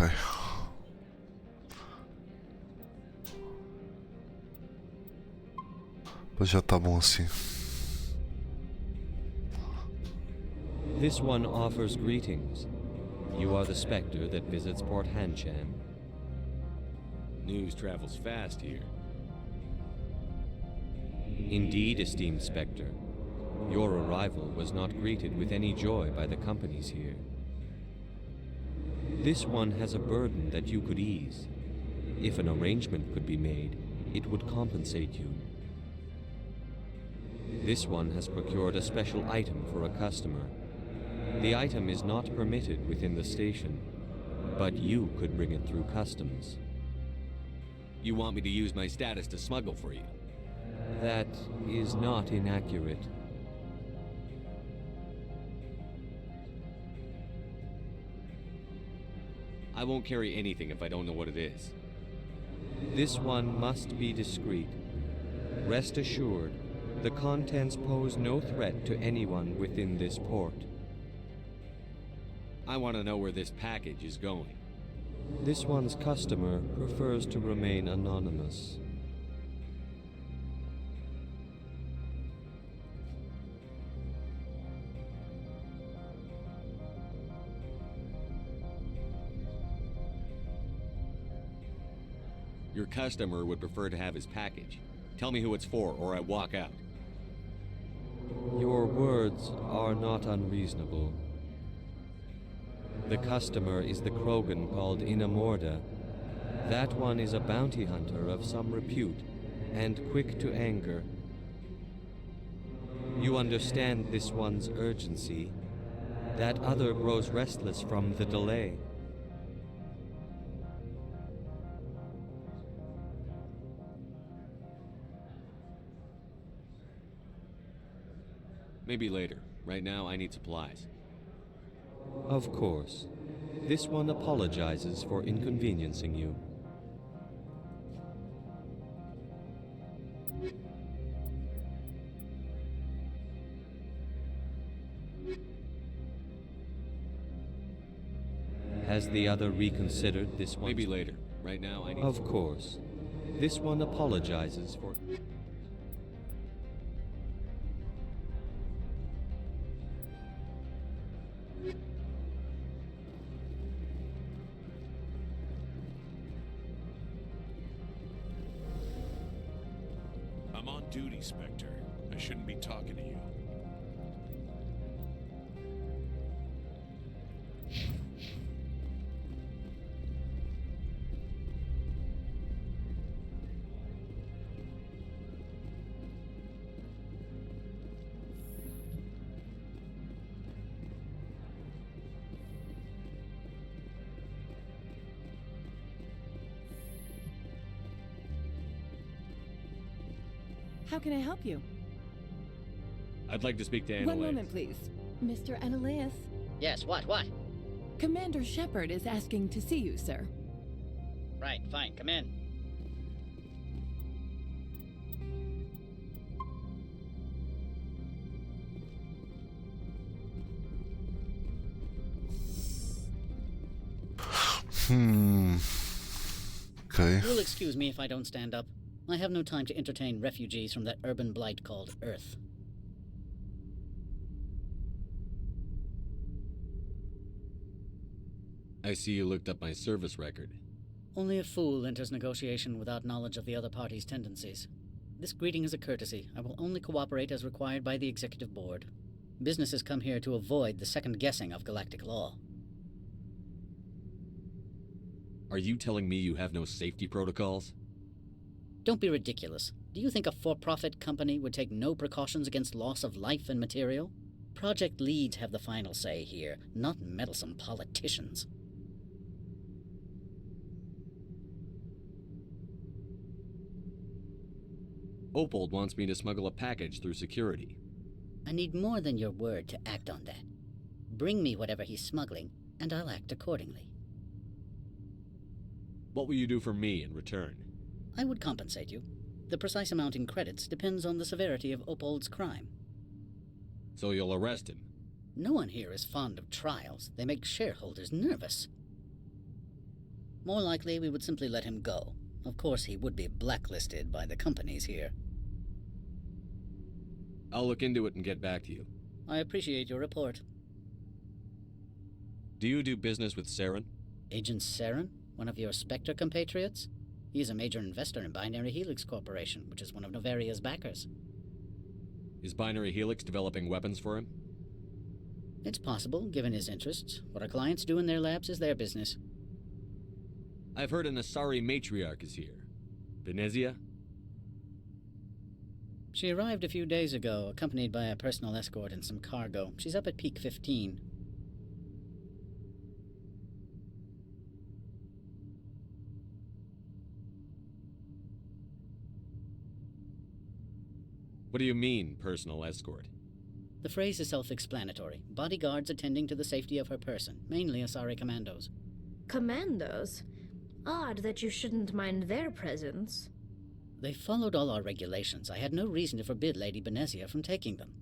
Speaker 1: Ok. Mas já tá bom assim.
Speaker 7: This one offers greetings. You are the Spectre that visits Port Hanshan. News travels fast here. Indeed, esteemed Spectre. Your arrival was not greeted with any joy by the companies here. This one has a burden that you could ease. If an arrangement could be made, it would compensate you. This one has procured a special item for a customer. The item is not permitted within the station, but you could bring it through customs. You want me to use my status to smuggle for you? That is not inaccurate. I won't carry anything if I don't know what it is. This one must be discreet. Rest assured, the contents pose no threat to anyone within this port. I want to know where this package is going. This one's customer prefers to remain anonymous. Your customer would prefer to have his package. Tell me who it's for, or I walk out. Your words are not unreasonable. The customer is the Krogan called Inamorda. That one is a bounty hunter of some repute, and quick to anger. You understand this one's urgency. That other grows restless from the delay. Maybe later. Right now, I need supplies. Of course. This one apologizes for inconveniencing you. Has the other reconsidered this one? Maybe later. Right now, I need... Of course. This one apologizes for...
Speaker 18: I'm on duty, Spectre. I shouldn't be talking to you.
Speaker 16: How can I help you?
Speaker 7: I'd like to speak to Annaleis.
Speaker 16: One moment, please. Mr. Annaleis.
Speaker 19: Yes, what?
Speaker 16: Commander Shepard is asking to see you, sir.
Speaker 19: Right, fine, come in.
Speaker 1: Okay.
Speaker 19: You'll excuse me if I don't stand up. I have no time to entertain refugees from that urban blight called Earth.
Speaker 7: I see you looked up my service record.
Speaker 19: Only a fool enters negotiation without knowledge of the other party's tendencies. This greeting is a courtesy. I will only cooperate as required by the Executive Board. Businesses come here to avoid the second guessing of galactic law.
Speaker 7: Are you telling me you have no safety protocols?
Speaker 19: Don't be ridiculous. Do you think a for-profit company would take no precautions against loss of life and material? Project leads have the final say here, not meddlesome politicians.
Speaker 7: Opold wants me to smuggle a package through security.
Speaker 19: I need more than your word to act on that. Bring me whatever he's smuggling, and I'll act accordingly.
Speaker 7: What will you do for me in return?
Speaker 19: I would compensate you. The precise amount in credits depends on the severity of Opold's crime.
Speaker 7: So you'll arrest him?
Speaker 19: No one here is fond of trials. They make shareholders nervous. More likely, we would simply let him go. Of course, he would be blacklisted by the companies here.
Speaker 7: I'll look into it and get back to you.
Speaker 19: I appreciate your report.
Speaker 7: Do you do business with Saren?
Speaker 19: Agent Saren? One of your Spectre compatriots? He's a major investor in Binary Helix Corporation, which is one of Novaria's backers.
Speaker 7: Is Binary Helix developing weapons for him?
Speaker 19: It's possible, given his interests. What our clients do in their labs is their business.
Speaker 7: I've heard an Asari matriarch is here. Venezia?
Speaker 19: She arrived a few days ago, accompanied by a personal escort and some cargo. She's up at Peak 15.
Speaker 7: What do you mean, personal escort?
Speaker 19: The phrase is self-explanatory. Bodyguards attending to the safety of her person, mainly Asari commandos.
Speaker 4: Commandos? Odd that you shouldn't mind their presence.
Speaker 19: They followed all our regulations. I had no reason to forbid Lady Benezia from taking them.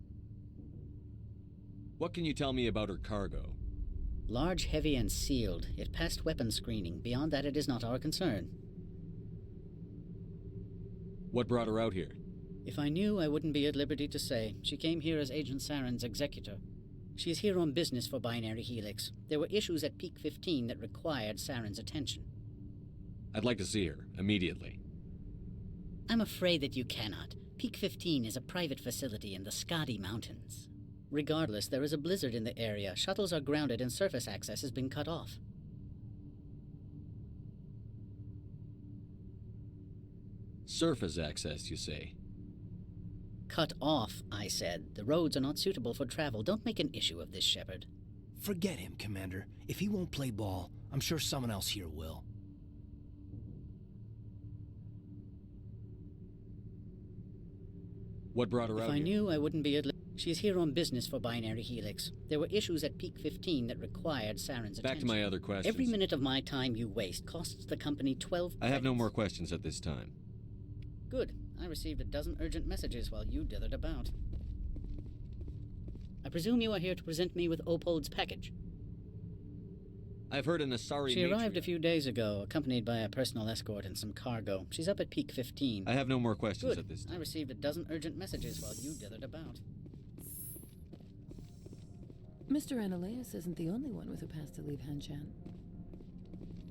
Speaker 7: What can you tell me about her cargo?
Speaker 19: Large, heavy, and sealed. It passed weapon screening. Beyond that, it is not our concern.
Speaker 7: What brought her out here?
Speaker 19: If I knew, I wouldn't be at liberty to say. She came here as Agent Saren's executor. She is here on business for Binary Helix. There were issues at Peak 15 that required Saren's attention.
Speaker 7: I'd like to see her, immediately.
Speaker 19: I'm afraid that you cannot. Peak 15 is a private facility in the Skadi Mountains. Regardless, there is a blizzard in the area. Shuttles are grounded and surface access has been cut off.
Speaker 7: Surface access, you say?
Speaker 19: Cut off, I said. The roads are not suitable for travel. Don't make an issue of this, Shepard.
Speaker 12: Forget him, Commander. If he won't play ball, I'm sure someone else here will.
Speaker 7: What brought her out
Speaker 19: If I
Speaker 7: here?
Speaker 19: knew, I wouldn't be at liberty. She is here on business for Binary Helix. There were issues at Peak 15 that required Saren's attention.
Speaker 7: Back to my other questions.
Speaker 19: Every minute of my time you waste costs the company 12
Speaker 7: I have no
Speaker 19: credits.
Speaker 7: more questions at this time.
Speaker 19: Good. I received a dozen urgent messages while you dithered about. I presume you are here to present me with Opold's package.
Speaker 7: I've heard an Asari
Speaker 19: She arrived
Speaker 7: matriarch.
Speaker 19: a few days ago, accompanied by a personal escort and some cargo. She's up at Peak 15.
Speaker 7: I have no more questions
Speaker 19: Good.
Speaker 7: at this time.
Speaker 19: I received a dozen urgent messages while you dithered about.
Speaker 16: Mr. Analeus isn't the only one with who passed to leave Hanshan.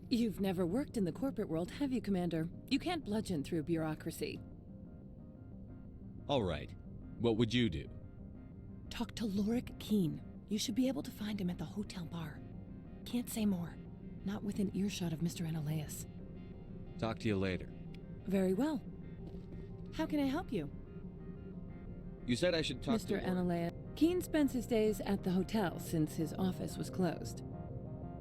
Speaker 16: You've never worked in the corporate world, have you, Commander? You can't bludgeon through bureaucracy.
Speaker 7: All right. What would you do?
Speaker 16: Talk to Lorik Keen. You should be able to find him at the hotel bar. Can't say more. Not within earshot of Mr. Analeus.
Speaker 7: Talk to you later.
Speaker 16: Very well. How can I help you?
Speaker 7: You said I should talk
Speaker 16: Mr.
Speaker 7: to Laura.
Speaker 16: Analeus. Keen spends his days at the hotel since his office was closed.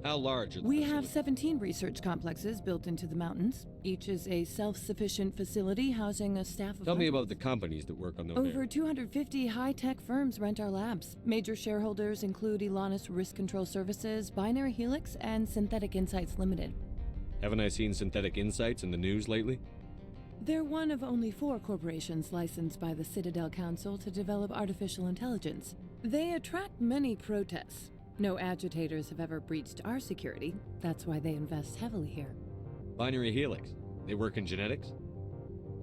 Speaker 7: How large are the
Speaker 16: We have 17 research complexes built into the mountains. Each is a self-sufficient facility housing a staff of
Speaker 7: Tell me
Speaker 16: hundreds.
Speaker 7: about the companies that work on those
Speaker 16: Over
Speaker 7: areas.
Speaker 16: 250 high-tech firms rent our labs. Major shareholders include Elanus Risk Control Services, Binary Helix, and Synthetic Insights Limited.
Speaker 7: Haven't I seen Synthetic Insights in the news lately?
Speaker 16: They're one of only 4 corporations licensed by the Citadel Council to develop artificial intelligence. They attract many protests. No agitators have ever breached our security. That's why they invest heavily here.
Speaker 7: Binary Helix. They work in genetics?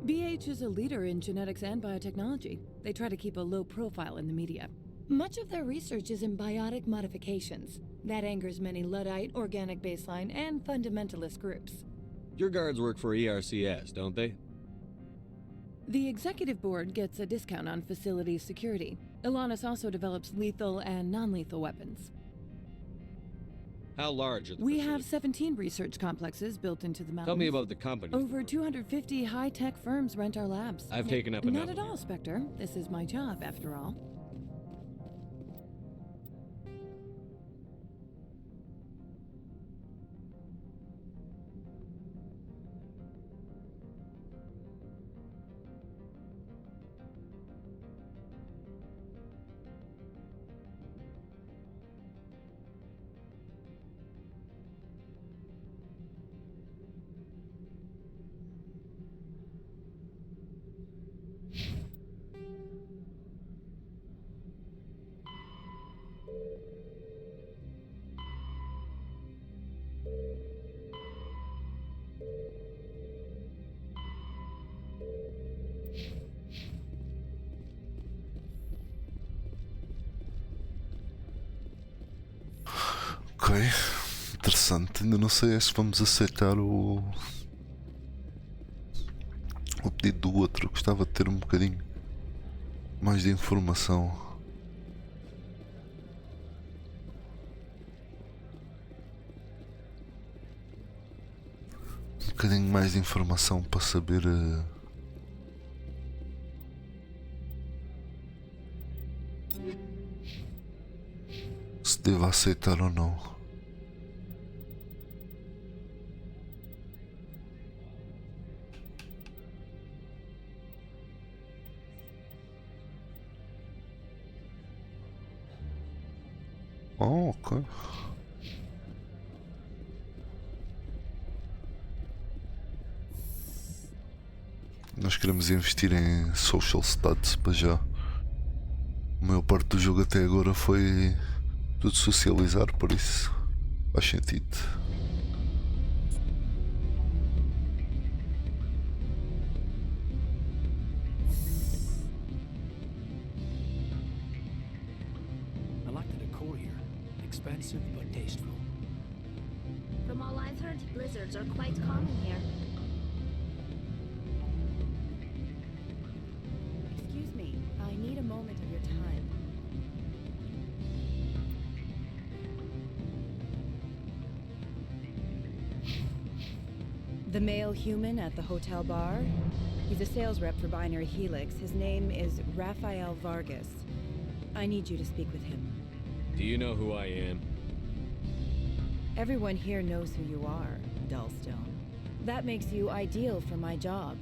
Speaker 16: BH is a leader in genetics and biotechnology. They try to keep a low profile in the media. Much of their research is in biotic modifications. That angers many Luddite, organic baseline, and fundamentalist groups.
Speaker 7: Your guards work for ERCS, don't they?
Speaker 16: The executive board gets a discount on facility security. Elanus also develops lethal and non-lethal weapons.
Speaker 7: How large are the
Speaker 16: We have 17 research complexes built into the mountains.
Speaker 7: Tell me about the companies.
Speaker 16: Over 250 high-tech firms rent our labs.
Speaker 7: I've taken up
Speaker 16: Not
Speaker 7: enough
Speaker 16: at
Speaker 7: of
Speaker 16: all, Spectre. This is my job, after all.
Speaker 1: Ok, interessante. Ainda não sei se vamos aceitar o pedido do outro. Gostava de ter um bocadinho mais de informação. Um bocadinho mais de informação para saber se devo aceitar ou não. Oh, ok. Nós queremos investir em social stats para já. A maior parte do jogo até agora foi tudo socializar, por isso faz sentido.
Speaker 12: I like the decor here. Expensive but tasteful.
Speaker 4: From all I've heard, blizzards are quite common here.
Speaker 16: Excuse me, I need a moment of your time. The male human at the hotel bar? He's a sales rep for Binary Helix. His name is Rafael Vargas. I need you to speak with him.
Speaker 7: Do you know who I am?
Speaker 16: Everyone here knows who you are, Dullstone. That makes you ideal for my job.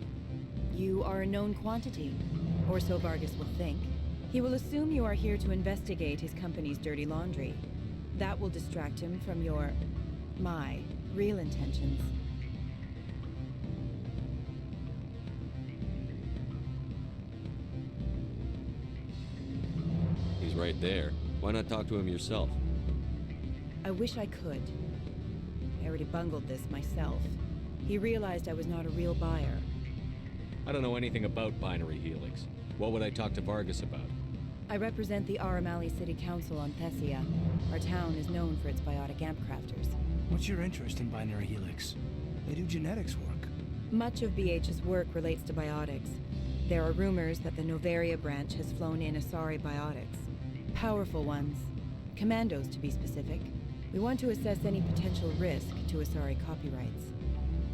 Speaker 16: You are a known quantity, or so Vargas will think. He will assume you are here to investigate his company's dirty laundry. That will distract him from my real intentions.
Speaker 7: He's right there. Why not talk to him yourself?
Speaker 16: I wish I could. I already bungled this myself. He realized I was not a real buyer.
Speaker 7: I don't know anything about Binary Helix. What would I talk to Vargas about?
Speaker 16: I represent the Aramali City Council on Thessia. Our town is known for its biotic amp crafters.
Speaker 12: What's your interest in Binary Helix? They do genetics work.
Speaker 16: Much of BH's work relates to biotics. There are rumors that the Novaria branch has flown in Asari biotics. Powerful ones. Commandos, to be specific. We want to assess any potential risk to Asari copyrights.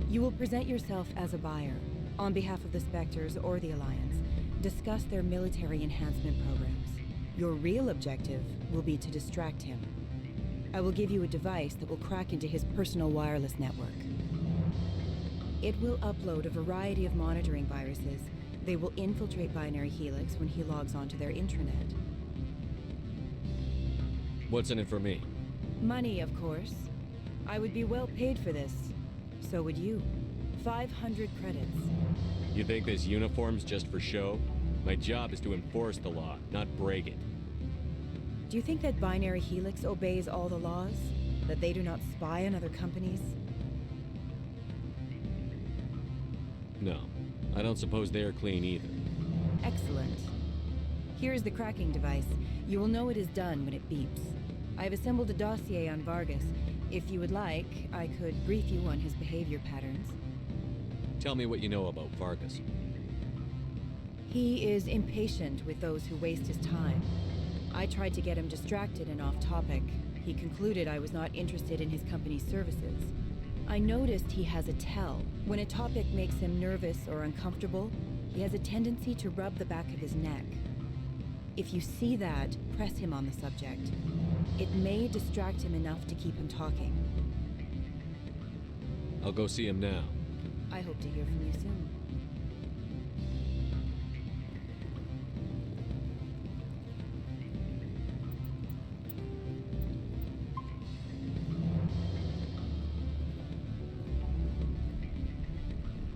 Speaker 16: You will present yourself as a buyer, on behalf of the Spectres or the Alliance. Discuss their military enhancement programs. Your real objective will be to distract him. I will give you a device that will crack into his personal wireless network. It will upload a variety of monitoring viruses. They will infiltrate Binary Helix when he logs onto their intranet.
Speaker 7: What's in it for me?
Speaker 16: Money, of course. I would be well paid for this. So would you. 500 credits.
Speaker 7: You think this uniform's just for show? My job is to enforce the law, not break it.
Speaker 16: Do you think that Binary Helix obeys all the laws? That they do not spy on other companies?
Speaker 7: No. I don't suppose they're clean either.
Speaker 16: Excellent. Here is the cracking device. You will know it is done when it beeps. I have assembled a dossier on Vargas. If you would like, I could brief you on his behavior patterns.
Speaker 7: Tell me what you know about Vargas.
Speaker 16: He is impatient with those who waste his time. I tried to get him distracted and off topic. He concluded I was not interested in his company's services. I noticed he has a tell. When a topic makes him nervous or uncomfortable, he has a tendency to rub the back of his neck. If you see that, press him on the subject. It may distract him enough to keep him talking.
Speaker 7: I'll go see him now.
Speaker 16: I hope to hear from you soon.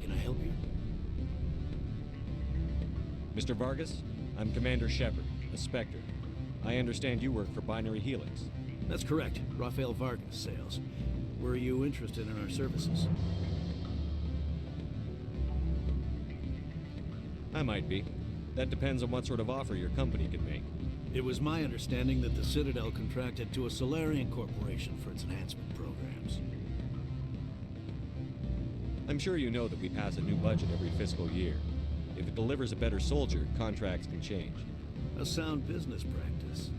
Speaker 11: Can I help you?
Speaker 7: Mr. Vargas, I'm Commander Shepard, a Spectre. I understand you work for Binary Helix.
Speaker 2: That's correct. Rafael Vargas, sales. Were you interested in our services?
Speaker 7: I might be. That depends on what sort of offer your company can make.
Speaker 2: It was my understanding that the Citadel contracted to a Solarian corporation for its enhancement programs.
Speaker 7: I'm sure you know that we pass a new budget every fiscal year. If it delivers a better soldier, contracts can change.
Speaker 2: A sound business practice.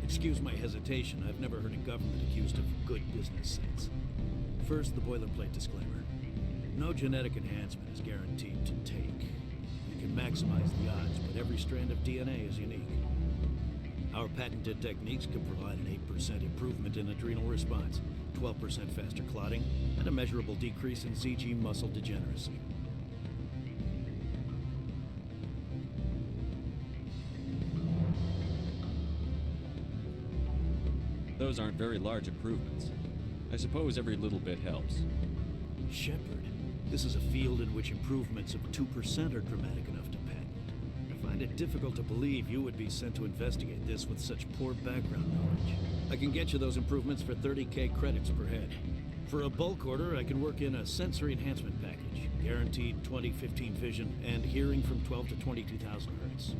Speaker 2: Excuse my hesitation, I've never heard a government accused of good business sense. First, the boilerplate disclaimer. No genetic enhancement is guaranteed to take. You can maximize the odds, but every strand of DNA is unique. Our patented techniques can provide an 8% improvement in adrenal response, 12% faster clotting, and a measurable decrease in CG muscle degeneracy.
Speaker 7: Those aren't very large improvements. I suppose every little bit helps.
Speaker 2: Shepard,
Speaker 20: This is a field in which improvements of 2% are dramatic enough to patent. I find it difficult to believe you would be sent to investigate this with such poor background knowledge. I can get you those improvements for 30K credits per head. For a bulk order, I can work in a sensory enhancement package, guaranteed 20/15 vision, and hearing from 12 to 22,000 hertz.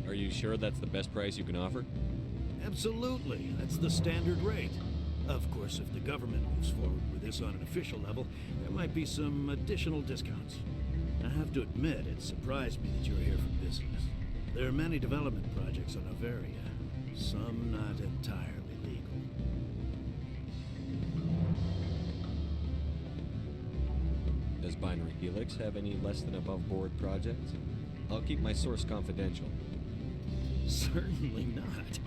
Speaker 7: Are you sure that's the best price you can offer?
Speaker 20: Absolutely. That's the standard rate. Of course, if the government moves forward with this on an official level, there might be some additional discounts. I have to admit, it surprised me that you were here for business. There are many development projects on Noveria, some not entirely legal.
Speaker 7: Does Binary Helix have any less than above board projects? I'll keep my source confidential.
Speaker 20: Certainly not.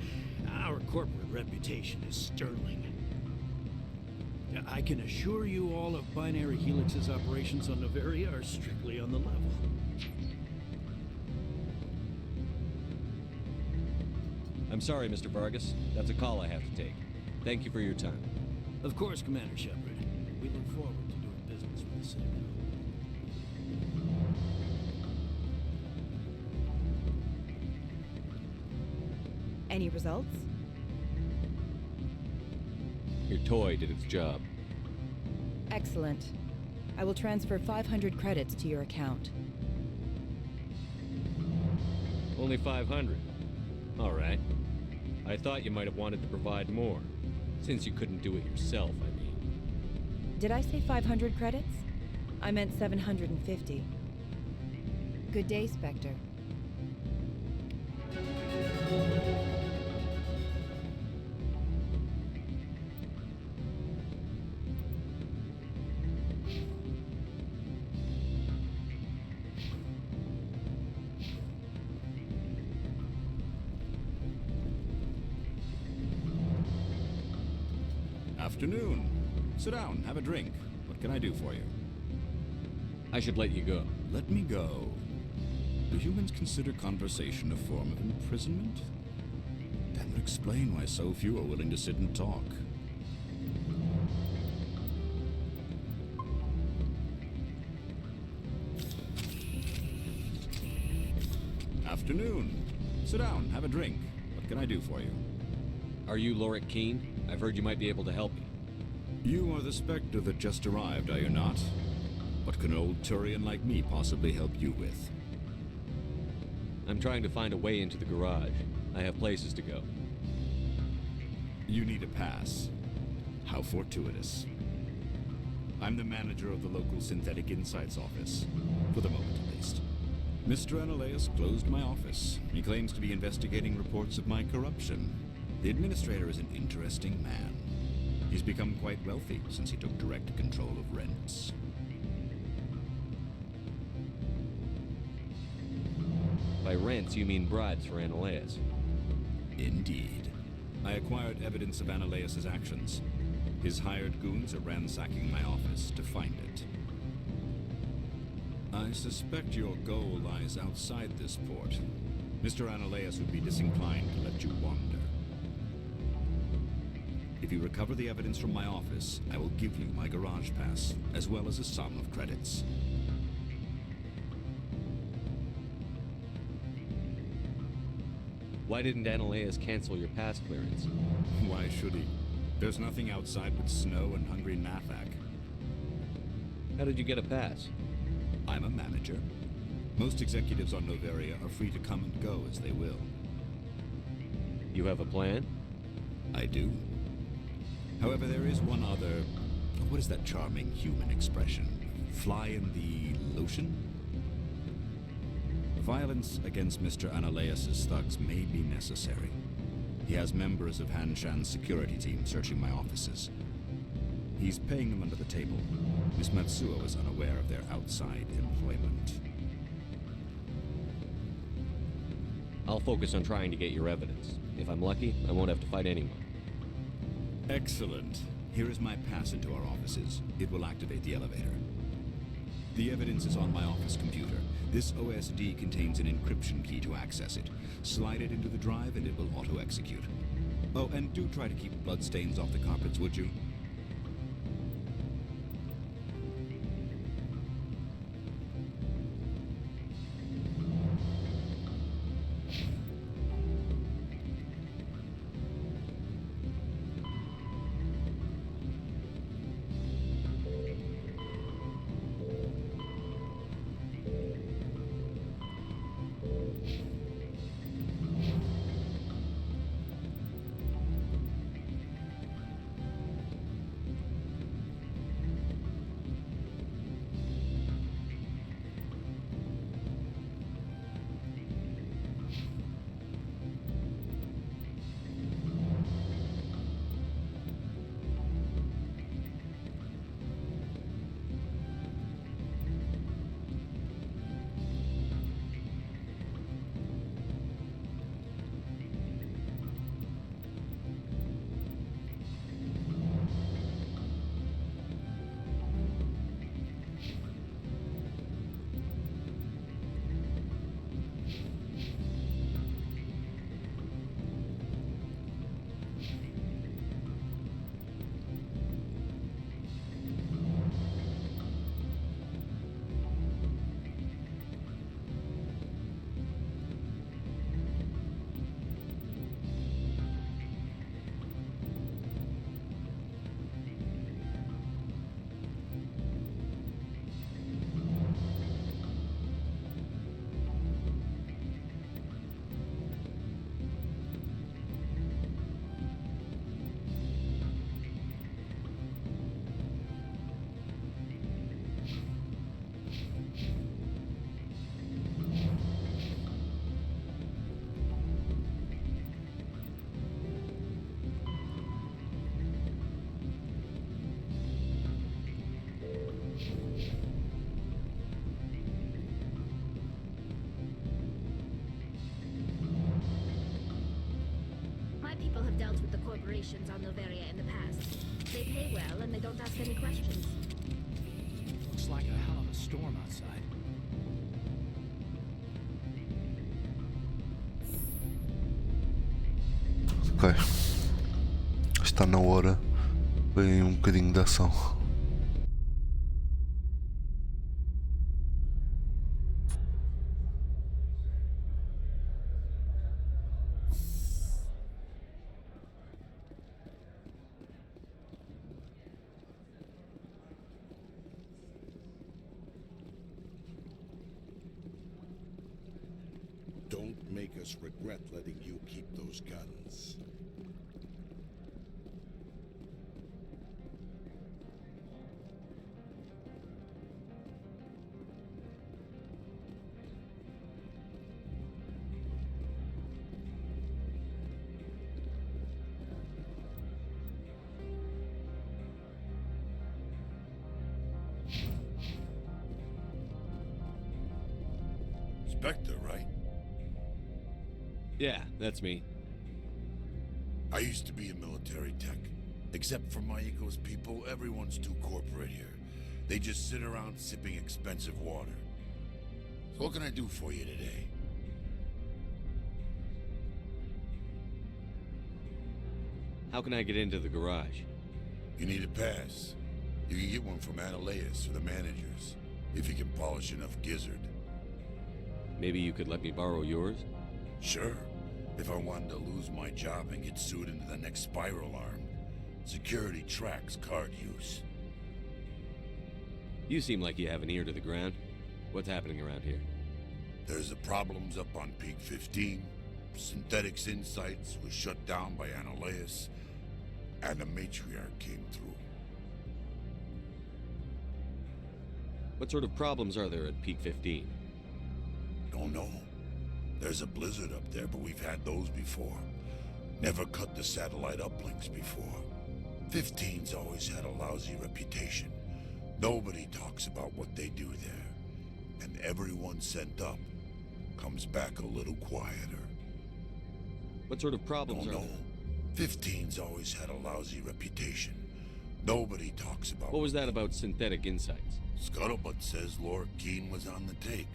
Speaker 20: Our corporate reputation is sterling. I can assure you all of Binary Helix's operations on Noveria are strictly on the level.
Speaker 7: I'm sorry, Mr. Vargas. That's a call I have to take. Thank you for your time.
Speaker 20: Of course, Commander Shepard. We look forward to doing business with the Citadel.
Speaker 21: Any results?
Speaker 7: Your toy did its job.
Speaker 21: Excellent. I will transfer 500 credits to your account.
Speaker 7: Only 500. All right. I thought you might have wanted to provide more, since you couldn't do it yourself, I mean.
Speaker 21: Did I say 500 credits? I meant 750. Good day, Spectre.
Speaker 22: Afternoon. Sit down, have a drink. What can I do for you?
Speaker 7: I should let you go.
Speaker 22: Let me go. Do humans consider conversation a form of imprisonment? That would explain why so few are willing to sit and talk. Afternoon. Sit down, have a drink. What can I do for you?
Speaker 7: Are you Lorik Keene? I've heard you might be able to help me.
Speaker 22: You are the Spectre that just arrived, are you not? What can an old Turian like me possibly help you with?
Speaker 7: I'm trying to find a way into the garage. I have places to go.
Speaker 22: You need a pass. How fortuitous. I'm the manager of the local Synthetic Insights office. For the moment, at least. Mr. Analeas closed my office. He claims to be investigating reports of my corruption. The administrator is an interesting man. He's become quite wealthy since he took direct control of rents.
Speaker 7: By rents, you mean bribes for Analeas?
Speaker 22: Indeed. I acquired evidence of Analeas' actions. His hired goons are ransacking my office to find it. I suspect your goal lies outside this port. Mr. Analeas would be disinclined to let you wander. If you recover the evidence from my office, I will give you my garage pass, as well as a sum of credits.
Speaker 7: Why didn't Analeas cancel your pass clearance?
Speaker 22: Why should he? There's nothing outside but snow and hungry Nathak.
Speaker 7: How did you get a pass?
Speaker 22: I'm a manager. Most executives on Noveria are free to come and go as they will.
Speaker 7: You have a plan?
Speaker 22: I do. However, there is one other... What is that charming human expression? Fly in the lotion? Violence against Mr. Analeas' thugs may be necessary. He has members of Hanshan's security team searching my offices. He's paying them under the table. Miss Matsuo is unaware of their outside employment.
Speaker 7: I'll focus on trying to get your evidence. If I'm lucky, I won't have to fight anyone.
Speaker 22: Excellent. Here is my pass into our offices. It will activate the elevator. The evidence is on my office computer. This OSD contains an encryption key to access it. Slide it into the drive and it will auto-execute. Oh, and do try to keep bloodstains off the carpets, would you?
Speaker 4: positions on Noveria in the past. They pay well and they don't ask any questions.
Speaker 12: Looks like a hell of a storm outside.
Speaker 1: Ok. Está na hora. Vem um bocadinho de ação.
Speaker 3: Don't make us regret letting you keep those guns. Spectre, right?
Speaker 7: Yeah, that's me.
Speaker 3: I used to be a military tech. Except for Maiko's people, everyone's too corporate here. They just sit around sipping expensive water. So what can I do for you today?
Speaker 7: How can I get into the garage?
Speaker 3: You need a pass. You can get one from Analeas or the managers, if you can polish enough gizzard.
Speaker 7: Maybe you could let me borrow yours?
Speaker 3: Sure. If I wanted to lose my job and get sued into the next spiral arm. Security tracks card use.
Speaker 7: You seem like you have an ear to the ground. What's happening around here?
Speaker 3: There's the problems up on Peak 15. Synthetics Insights was shut down by Analeas. And the Matriarch came through.
Speaker 7: What sort of problems are there at Peak 15?
Speaker 3: Don't know. There's a blizzard up there, but we've had those before. Never cut the satellite uplinks before. 15's always had a lousy reputation. Nobody talks about what they do there. And everyone sent up comes back a little quieter.
Speaker 7: What sort of problems
Speaker 3: Don't
Speaker 7: are
Speaker 3: know.
Speaker 7: there?
Speaker 3: 15's always had a lousy reputation. Nobody talks about.
Speaker 7: What was that about Synthetic Insights?
Speaker 3: Scuttlebutt says Laura Keene was on the take.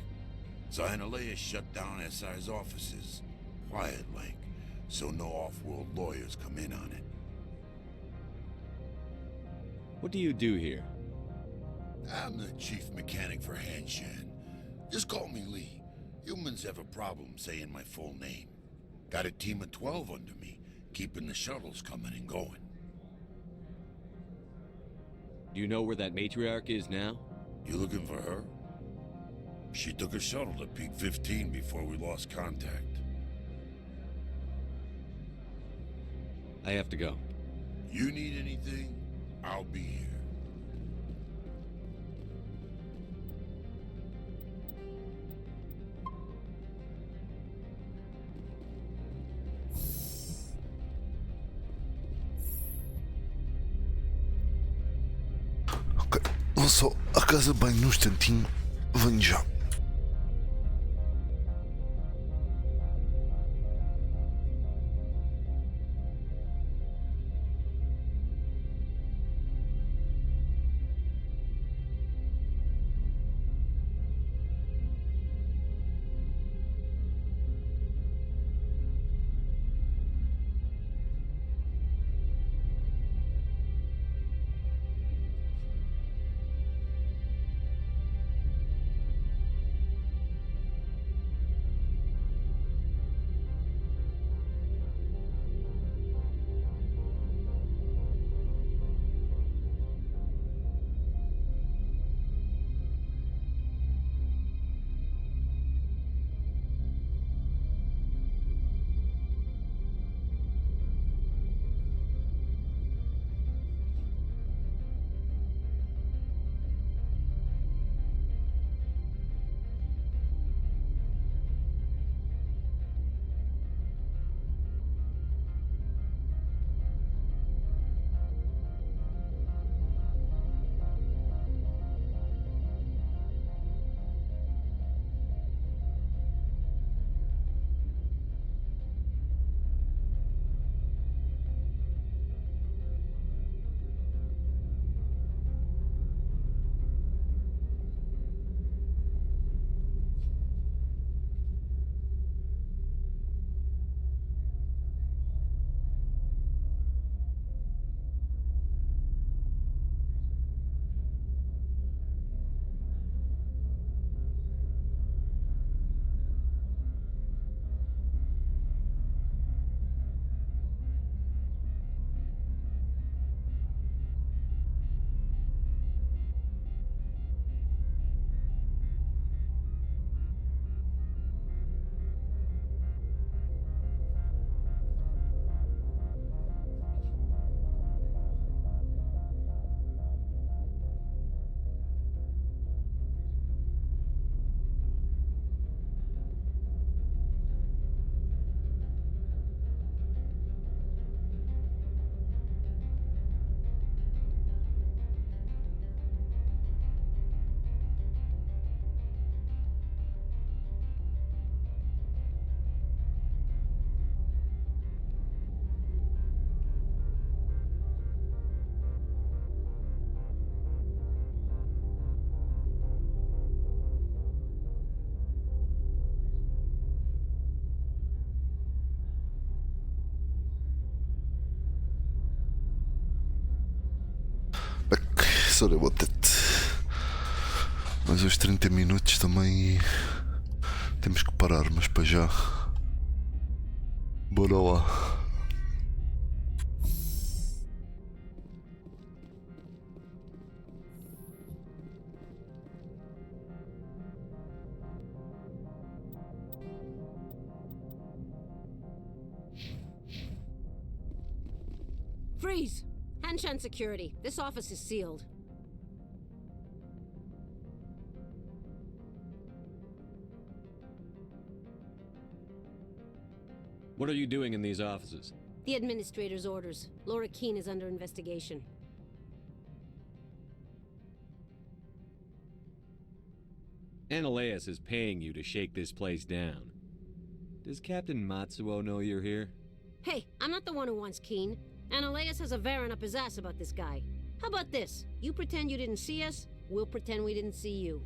Speaker 3: So Analeas shut down SI's offices. Quiet like, so no off-world lawyers come in on it.
Speaker 7: What do you do here?
Speaker 3: I'm the chief mechanic for Hanshan. Just call me Lee. Humans have a problem saying my full name. Got a team of 12 under me, keeping the shuttles coming and going.
Speaker 7: Do you know where that Matriarch is now?
Speaker 3: You looking for her? She took a shuttle to Peak 15 before we lost contact.
Speaker 7: I have to go.
Speaker 3: You need anything? I'll be here.
Speaker 1: Ok, vou só à casa de banho num instantinho. Venho já. sorry about that. Mas os 30 minutos também temos que parar, mas para já. Bora lá.
Speaker 5: Freeze! Hanshan security. This office is sealed.
Speaker 7: What are you doing in these offices?
Speaker 5: The administrator's orders. Laura Keene is under investigation.
Speaker 7: Analeus is paying you to shake this place down. Does Captain Matsuo know you're here?
Speaker 5: Hey, I'm not the one who wants Keene. Analeus has a Varen up his ass about this guy. How about this? You pretend you didn't see us, we'll pretend we didn't see you.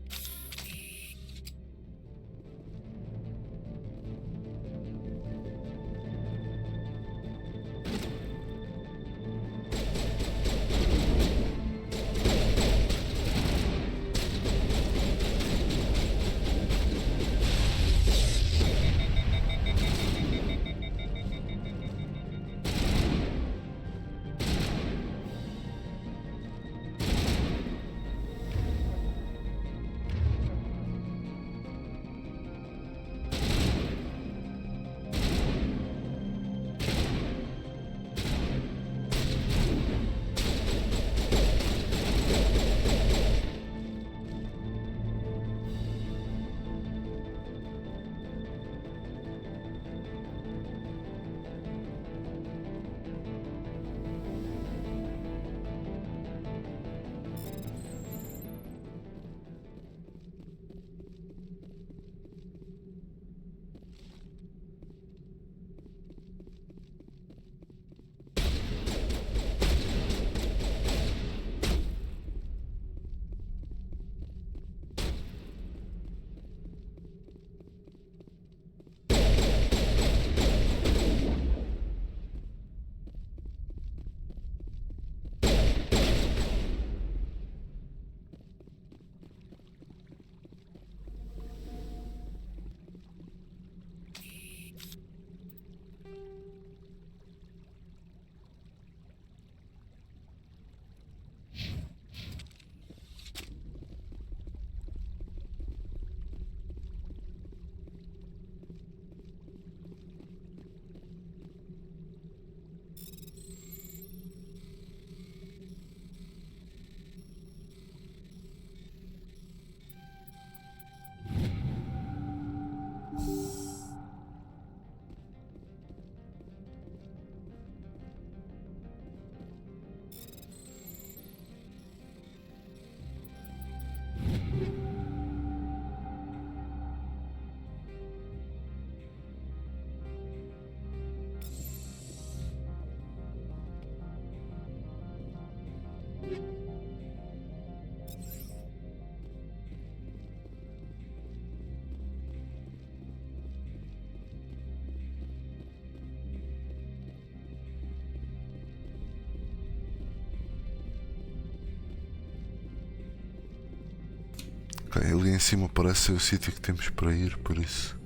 Speaker 1: Ok, ali em cima parece ser o sítio que temos para ir, por isso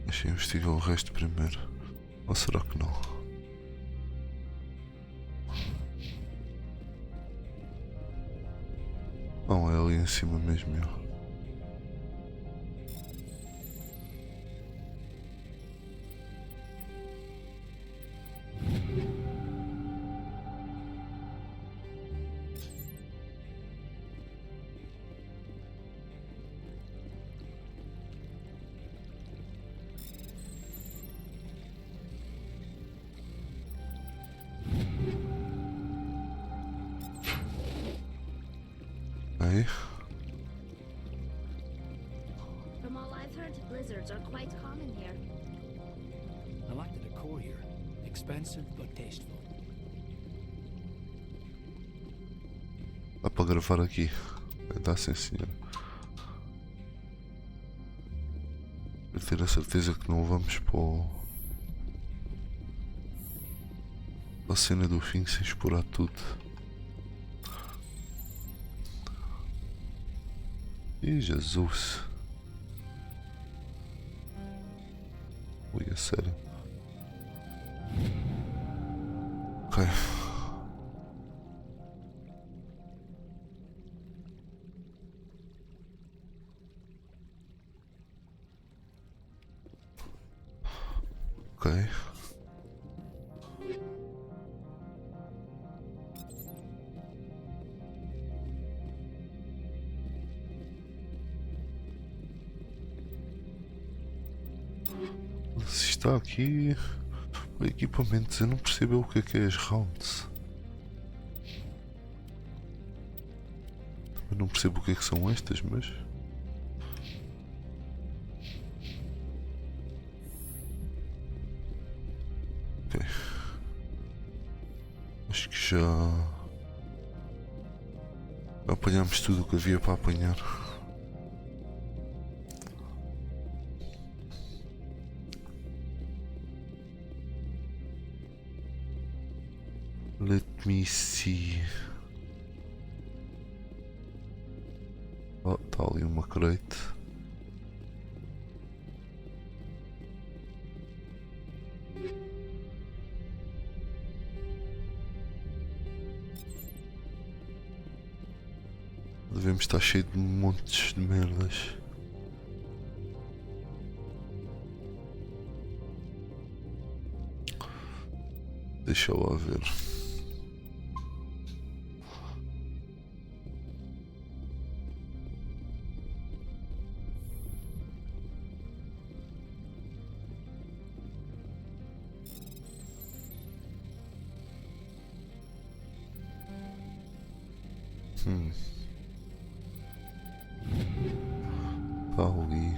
Speaker 1: deixa eu investigar o resto primeiro. Ou será que não? Não, é ali em cima mesmo. Aí.
Speaker 4: From all I've heard, blizzards are quite common here.
Speaker 12: I like the decor here. Expensive but tasteful.
Speaker 1: Dá para gravar aqui. Dá sim, senhor. Eu ter a certeza que não vamos para a cena do fim sem explorar tudo. Ih, Jesus. Ui, é sério. Ok. Ok. Se está aqui o equipamento, eu não percebo o que é as rounds. Eu não percebo o que são estas, mas ok. Acho que já apanhámos tudo o que havia para apanhar. Let me see. Oh, está ali uma crate. Devemos estar cheio de montes de merdas. Deixa lá ver. Tá ali.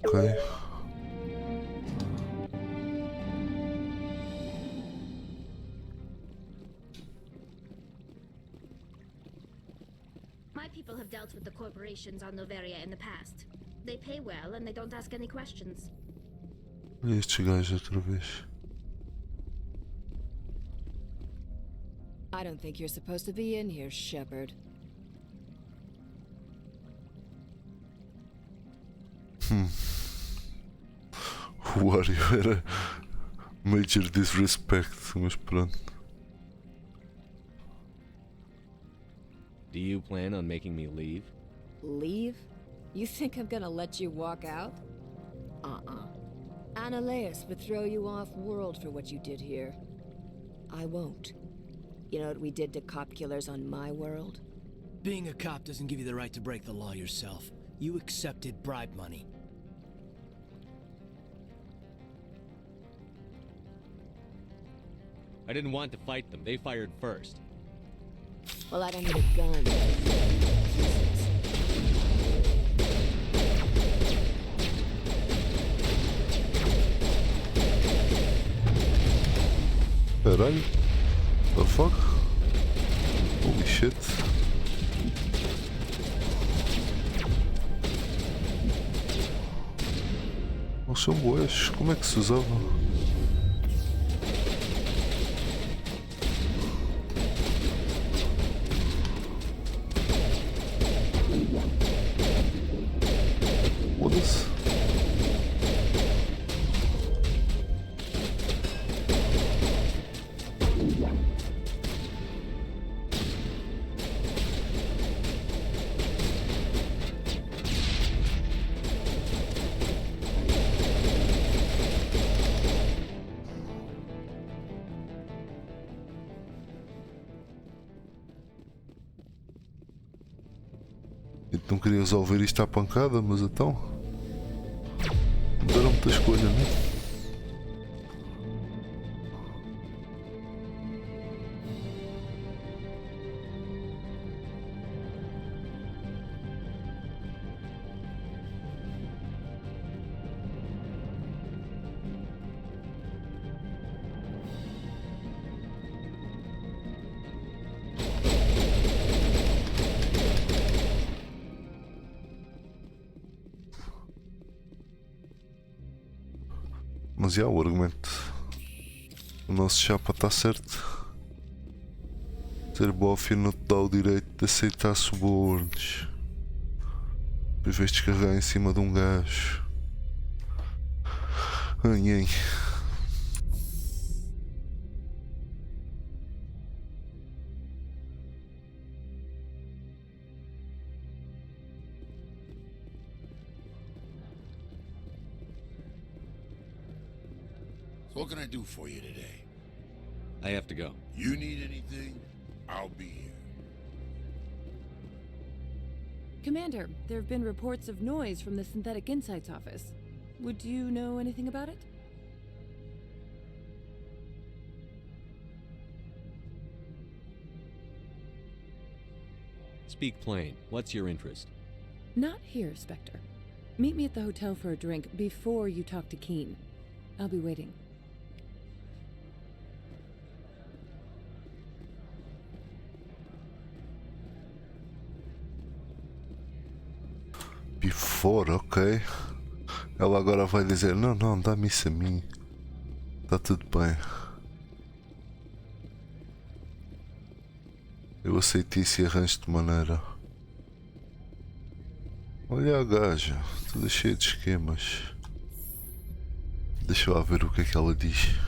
Speaker 1: Ok.
Speaker 4: My people have dealt with the corporations on Noveria in the past. They pay well and they don't ask any questions.
Speaker 1: Olha estes gajos outra vez.
Speaker 21: I don't think you're supposed to be in here, Shepard.
Speaker 1: O Wario era major disrespect, mas pronto.
Speaker 7: Do you plan on making me leave?
Speaker 21: Leave? You think I'm gonna let you walk out? Ananias would throw you off-world for what you did here. I won't. You know what we did to cop killers on my world?
Speaker 12: Being a cop doesn't give you the right to break the law yourself. You accepted bribe money.
Speaker 7: I didn't want to fight them. They fired first.
Speaker 21: Well, I don't need a gun.
Speaker 1: Caralho. The fuck? Holy shit. Eles são boas. Como é que se usava? Foda-se. Não queria resolver isto à pancada, mas então não deram muita escolha, não é? Mas já, o argumento do nosso chapa está certo. Ser bófia não te dá o direito de aceitar subornos. Depois vais descarregar em cima de um gajo. Ai.
Speaker 3: So what can I do for you today?
Speaker 7: I have to go.
Speaker 3: You need anything? I'll be here.
Speaker 16: Commander, there have been reports of noise from the Synthetic Insights office. Would you know anything about it?
Speaker 7: Speak plain. What's your interest?
Speaker 16: Not here, Spectre. Meet me at the hotel for a drink before you talk to Keen. I'll be waiting.
Speaker 1: Before, ok. Ela agora vai dizer, não, dá-me isso a mim. Tá tudo bem. Eu aceito isso e arranjo de maneira. Olha a gaja, toda cheia de esquemas. Deixa lá ver o que é que ela diz.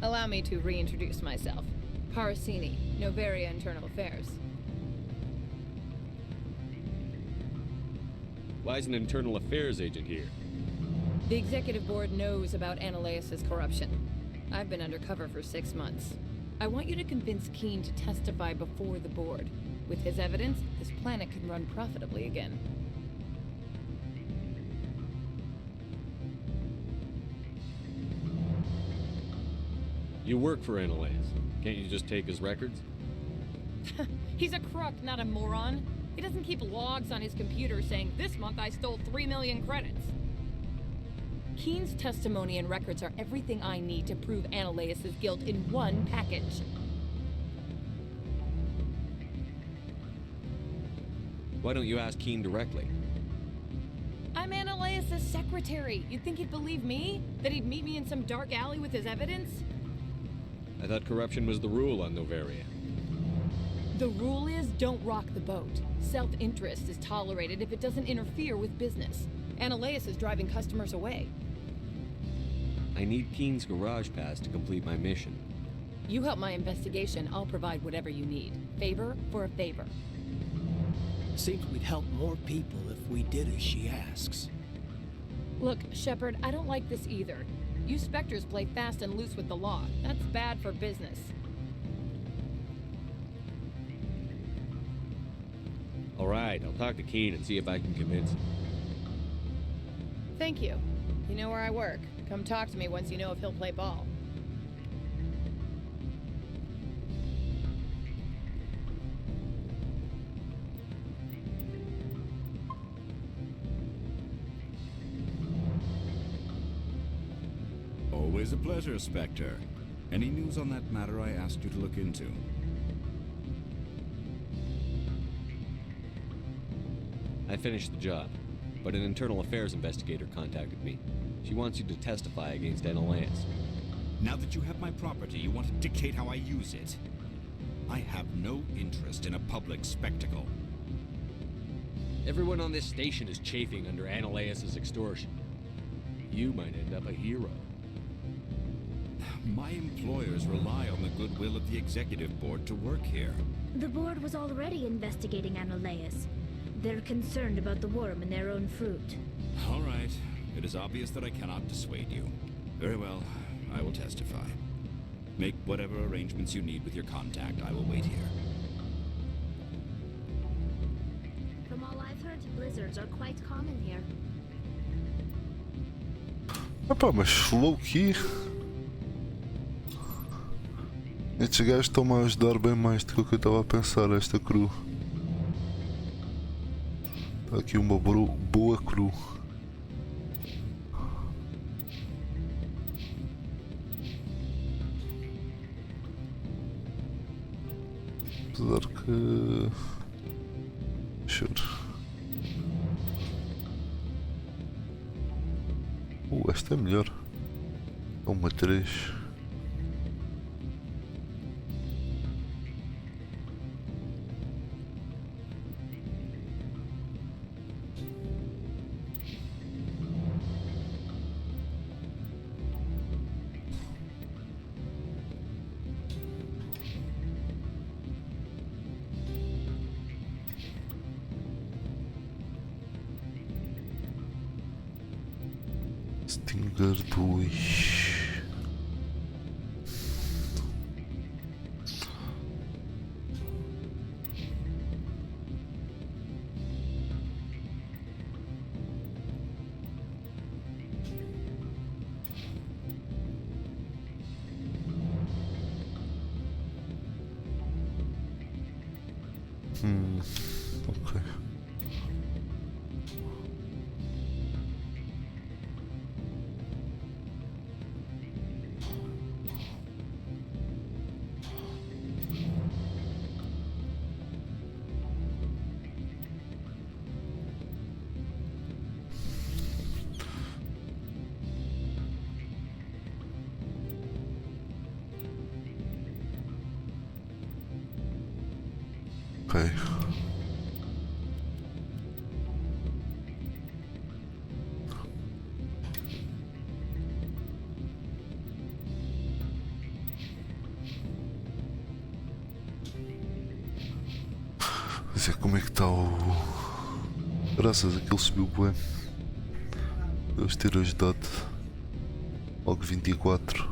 Speaker 21: Allow me to reintroduce myself. Parasini, Noveria Internal Affairs.
Speaker 7: Why is an internal affairs agent here?
Speaker 21: The Executive Board knows about Ananias' corruption. I've been undercover for 6 months. I want you to convince Keen to testify before the Board. With his evidence, this planet can run profitably again.
Speaker 7: You work for Ananias. Can't you just take his records?
Speaker 21: He's a crook, not a moron. He doesn't keep logs on his computer saying, this month I stole 3 million credits. Keen's testimony and records are everything I need to prove Ananias' guilt in one package.
Speaker 7: Why don't you ask Keen directly?
Speaker 21: I'm Ananias' secretary. You'd think he'd believe me? That he'd meet me in some dark alley with his evidence?
Speaker 7: I thought corruption was the rule on Noveria.
Speaker 21: The rule is don't rock the boat. Self-interest is tolerated if it doesn't interfere with business. Ananias is driving customers away.
Speaker 7: I need Keen's garage pass to complete my mission.
Speaker 21: You help my investigation, I'll provide whatever you need. Favor for a favor.
Speaker 12: Seems we'd help more people if we did as she asks.
Speaker 21: Look, Shepard, I don't like this either. You Spectres play fast and loose with the law. That's bad for business.
Speaker 7: All right, I'll talk to Keen and see if I can convince him.
Speaker 21: Thank you. You know where I work. Come talk to me once you know if he'll play ball.
Speaker 22: Always a pleasure, Spectre. Any news on that matter I asked you to look into?
Speaker 7: I finished the job, but an internal affairs investigator contacted me. She wants you to testify against Ananias.
Speaker 22: Now that you have my property, you want to dictate how I use it. I have no interest in a public spectacle.
Speaker 7: Everyone on this station is chafing under Ananias' extortion. You might end up a hero.
Speaker 22: My employers rely on the goodwill of the Executive Board to work here.
Speaker 4: The board was already investigating Ananias. They're concerned about the worm in their own fruit.
Speaker 22: All right. It is obvious that I cannot dissuade you. Very well. I will testify. Make whatever arrangements you need with your contact. I will wait here.
Speaker 4: From all I've heard, blizzards are quite common here.
Speaker 1: Opa, mas low-key. Estes gajos estão-me a ajudar bem mais do que o que eu estava a pensar, esta crew. Está aqui uma boa crew. Apesar que... Sure. Esta é melhor. Uma 3. Stinger 2. Ok. Ok. Dizer como é que está o... Graças a que ele subiu bem. Deves ter ajudado. Logo 24.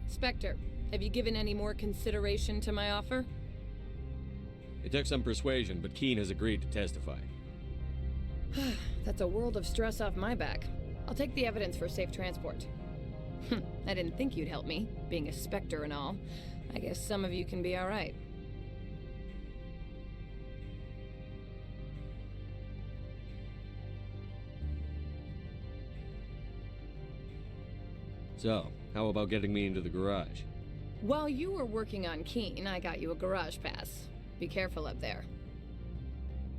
Speaker 21: Spectre, have you given any more consideration to my offer?
Speaker 7: It took some persuasion, but Keen has agreed to testify.
Speaker 21: That's a world of stress off my back. I'll take the evidence for safe transport. I didn't think you'd help me, being a Spectre and all. I guess some of you can be alright.
Speaker 7: So, how about getting me into the garage?
Speaker 21: While you were working on Keen, I got you a garage pass. Be careful up there.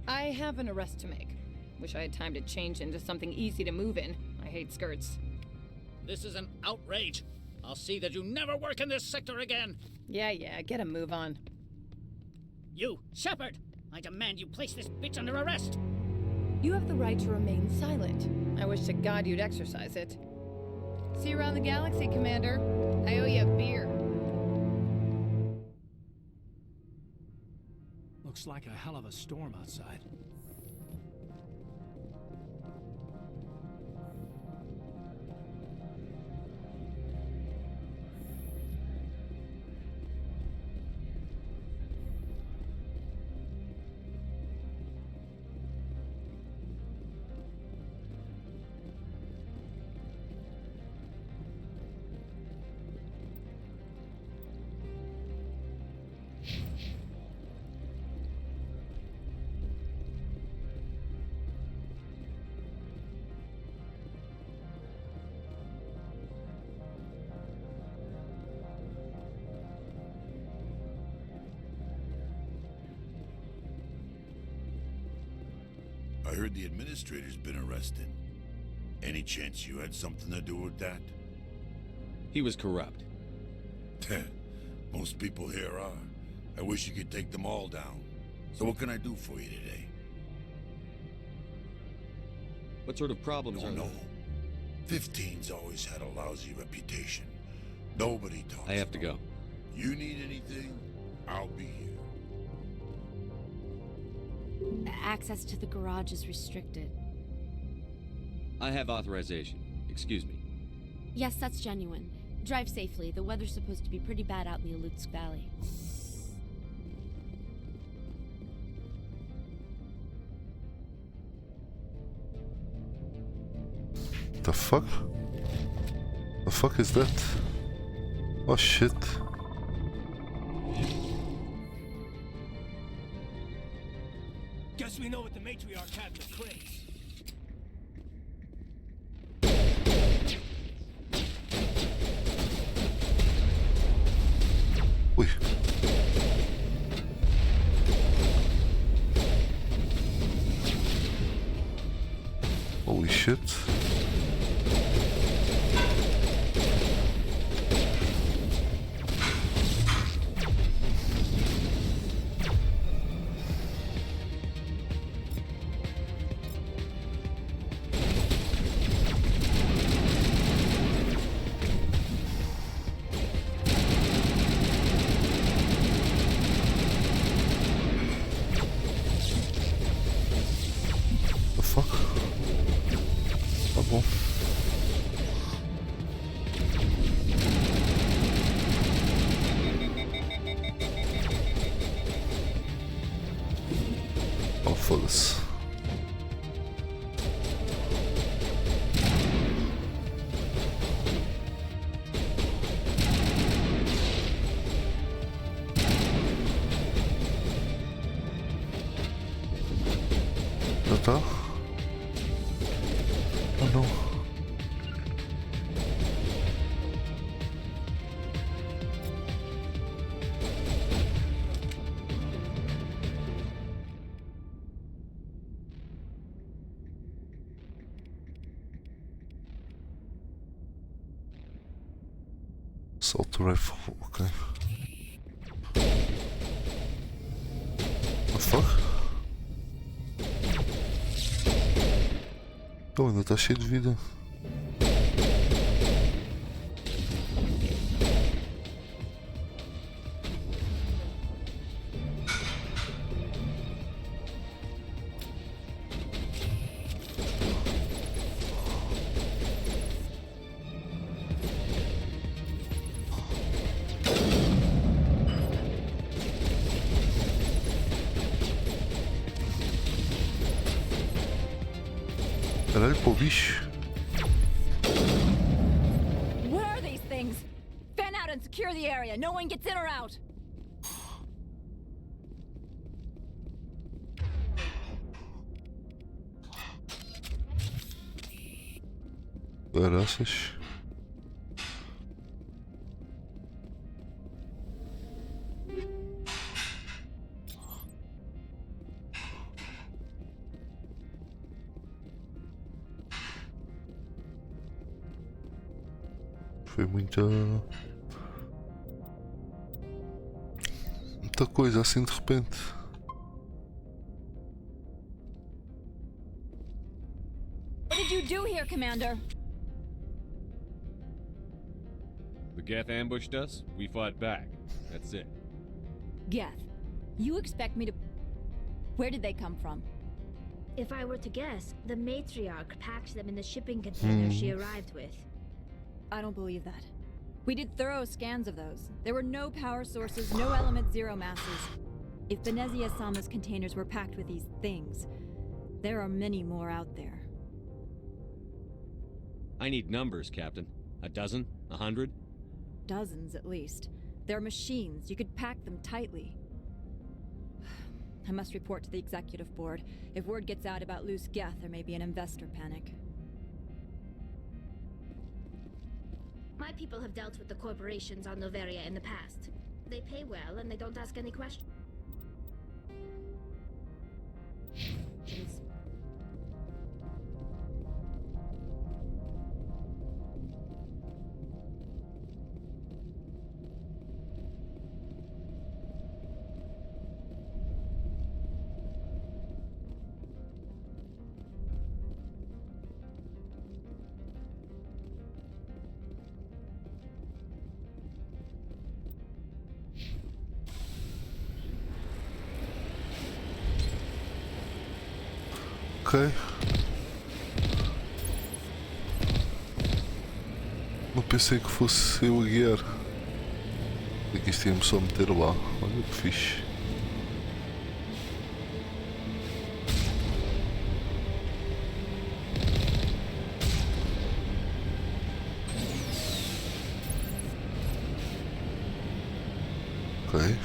Speaker 21: I have an arrest to make. Wish I had time to change into something easy to move in. I hate skirts.
Speaker 19: This is an outrage. I'll see that you never work in this sector again.
Speaker 21: Yeah, get a move on.
Speaker 19: You, Shepard! I demand you place this bitch under arrest!
Speaker 21: You have the right to remain silent. I wish to God you'd exercise it. See you around the galaxy, Commander. I owe you a beer.
Speaker 12: Looks like a hell of a storm outside.
Speaker 3: I heard the administrator's been arrested. Any chance you had something to do with that?
Speaker 7: He was corrupt.
Speaker 3: Most people here are. I wish you could take them all down. So what can I do for you today?
Speaker 7: What sort of problems are
Speaker 3: No.
Speaker 7: there?
Speaker 3: 15's always had a lousy reputation. Nobody talks.
Speaker 7: I have to go.
Speaker 3: You need anything? I'll be here.
Speaker 15: Access to the garage is restricted.
Speaker 7: I have authorization. Excuse me.
Speaker 6: Yes, that's genuine. Drive safely. The weather's supposed to be pretty bad out in the Alutsk Valley.
Speaker 1: The fuck? The fuck is that? Oh shit.
Speaker 12: Guess we know what the matriarch had in the crates.
Speaker 1: Ui. Holy shit. The fuck? Ah bon. Oh, foda-se. Já tá? Oh não. Assault rifle, okay. The fuck? Oh, ainda está cheio de vida. Caralho, pô, bicho.
Speaker 15: Where are these things? Fan out and secure the area. No one gets in or out.
Speaker 1: Caraças. Foi muita coisa assim de repente.
Speaker 15: What did you do here, Commander?
Speaker 7: The Geth ambushed us, we fought back. That's it.
Speaker 15: Geth, you expect me to... Where did they come from?
Speaker 4: If I were to guess, the matriarch packed them in the shipping container she arrived with.
Speaker 15: I don't believe that. We did thorough scans of those. There were no power sources, no element zero masses. If Benezia Sama's containers were packed with these things, there are many more out there.
Speaker 7: I need numbers, Captain. A dozen? 100?
Speaker 15: Dozens, at least. They're machines. You could pack them tightly. I must report to the executive board. If word gets out about loose Geth, there may be an investor panic.
Speaker 4: My people have dealt with the corporations on Noveria in the past. They pay well and they don't ask any questions.
Speaker 1: Ok. Não pensei que fosse eu a guiar. É que isto ia-me só meter lá. Olha que fixe. Ok.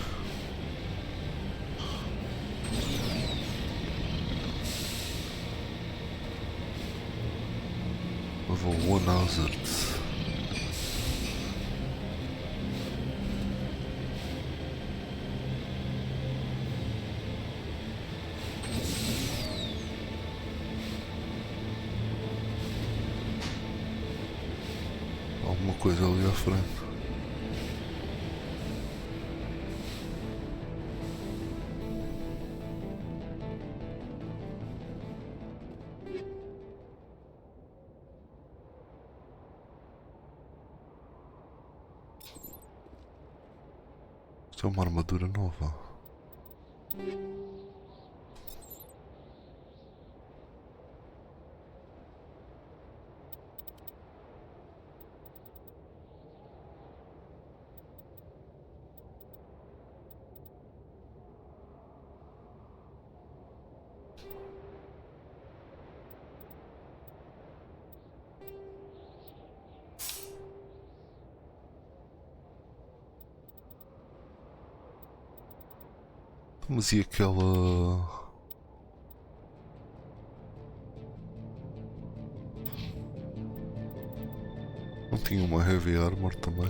Speaker 1: Level 1 hazards. Alguma coisa ali à frente. Isto é uma armadura nova. Mas e aquela... Não tinha uma heavy armor também?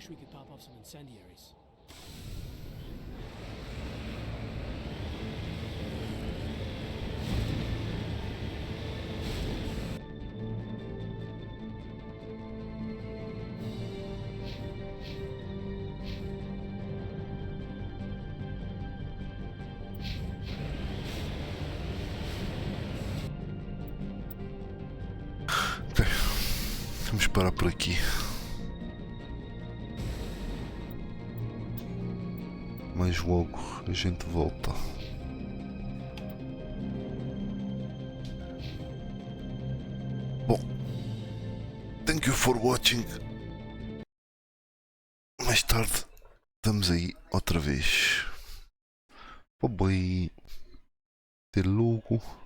Speaker 12: wish we could pop off some incendiaries.
Speaker 1: Ok, vamos parar por aqui. Mas logo a gente volta. Bom, thank you for watching. Mais tarde estamos aí outra vez. Bye bye. Até logo.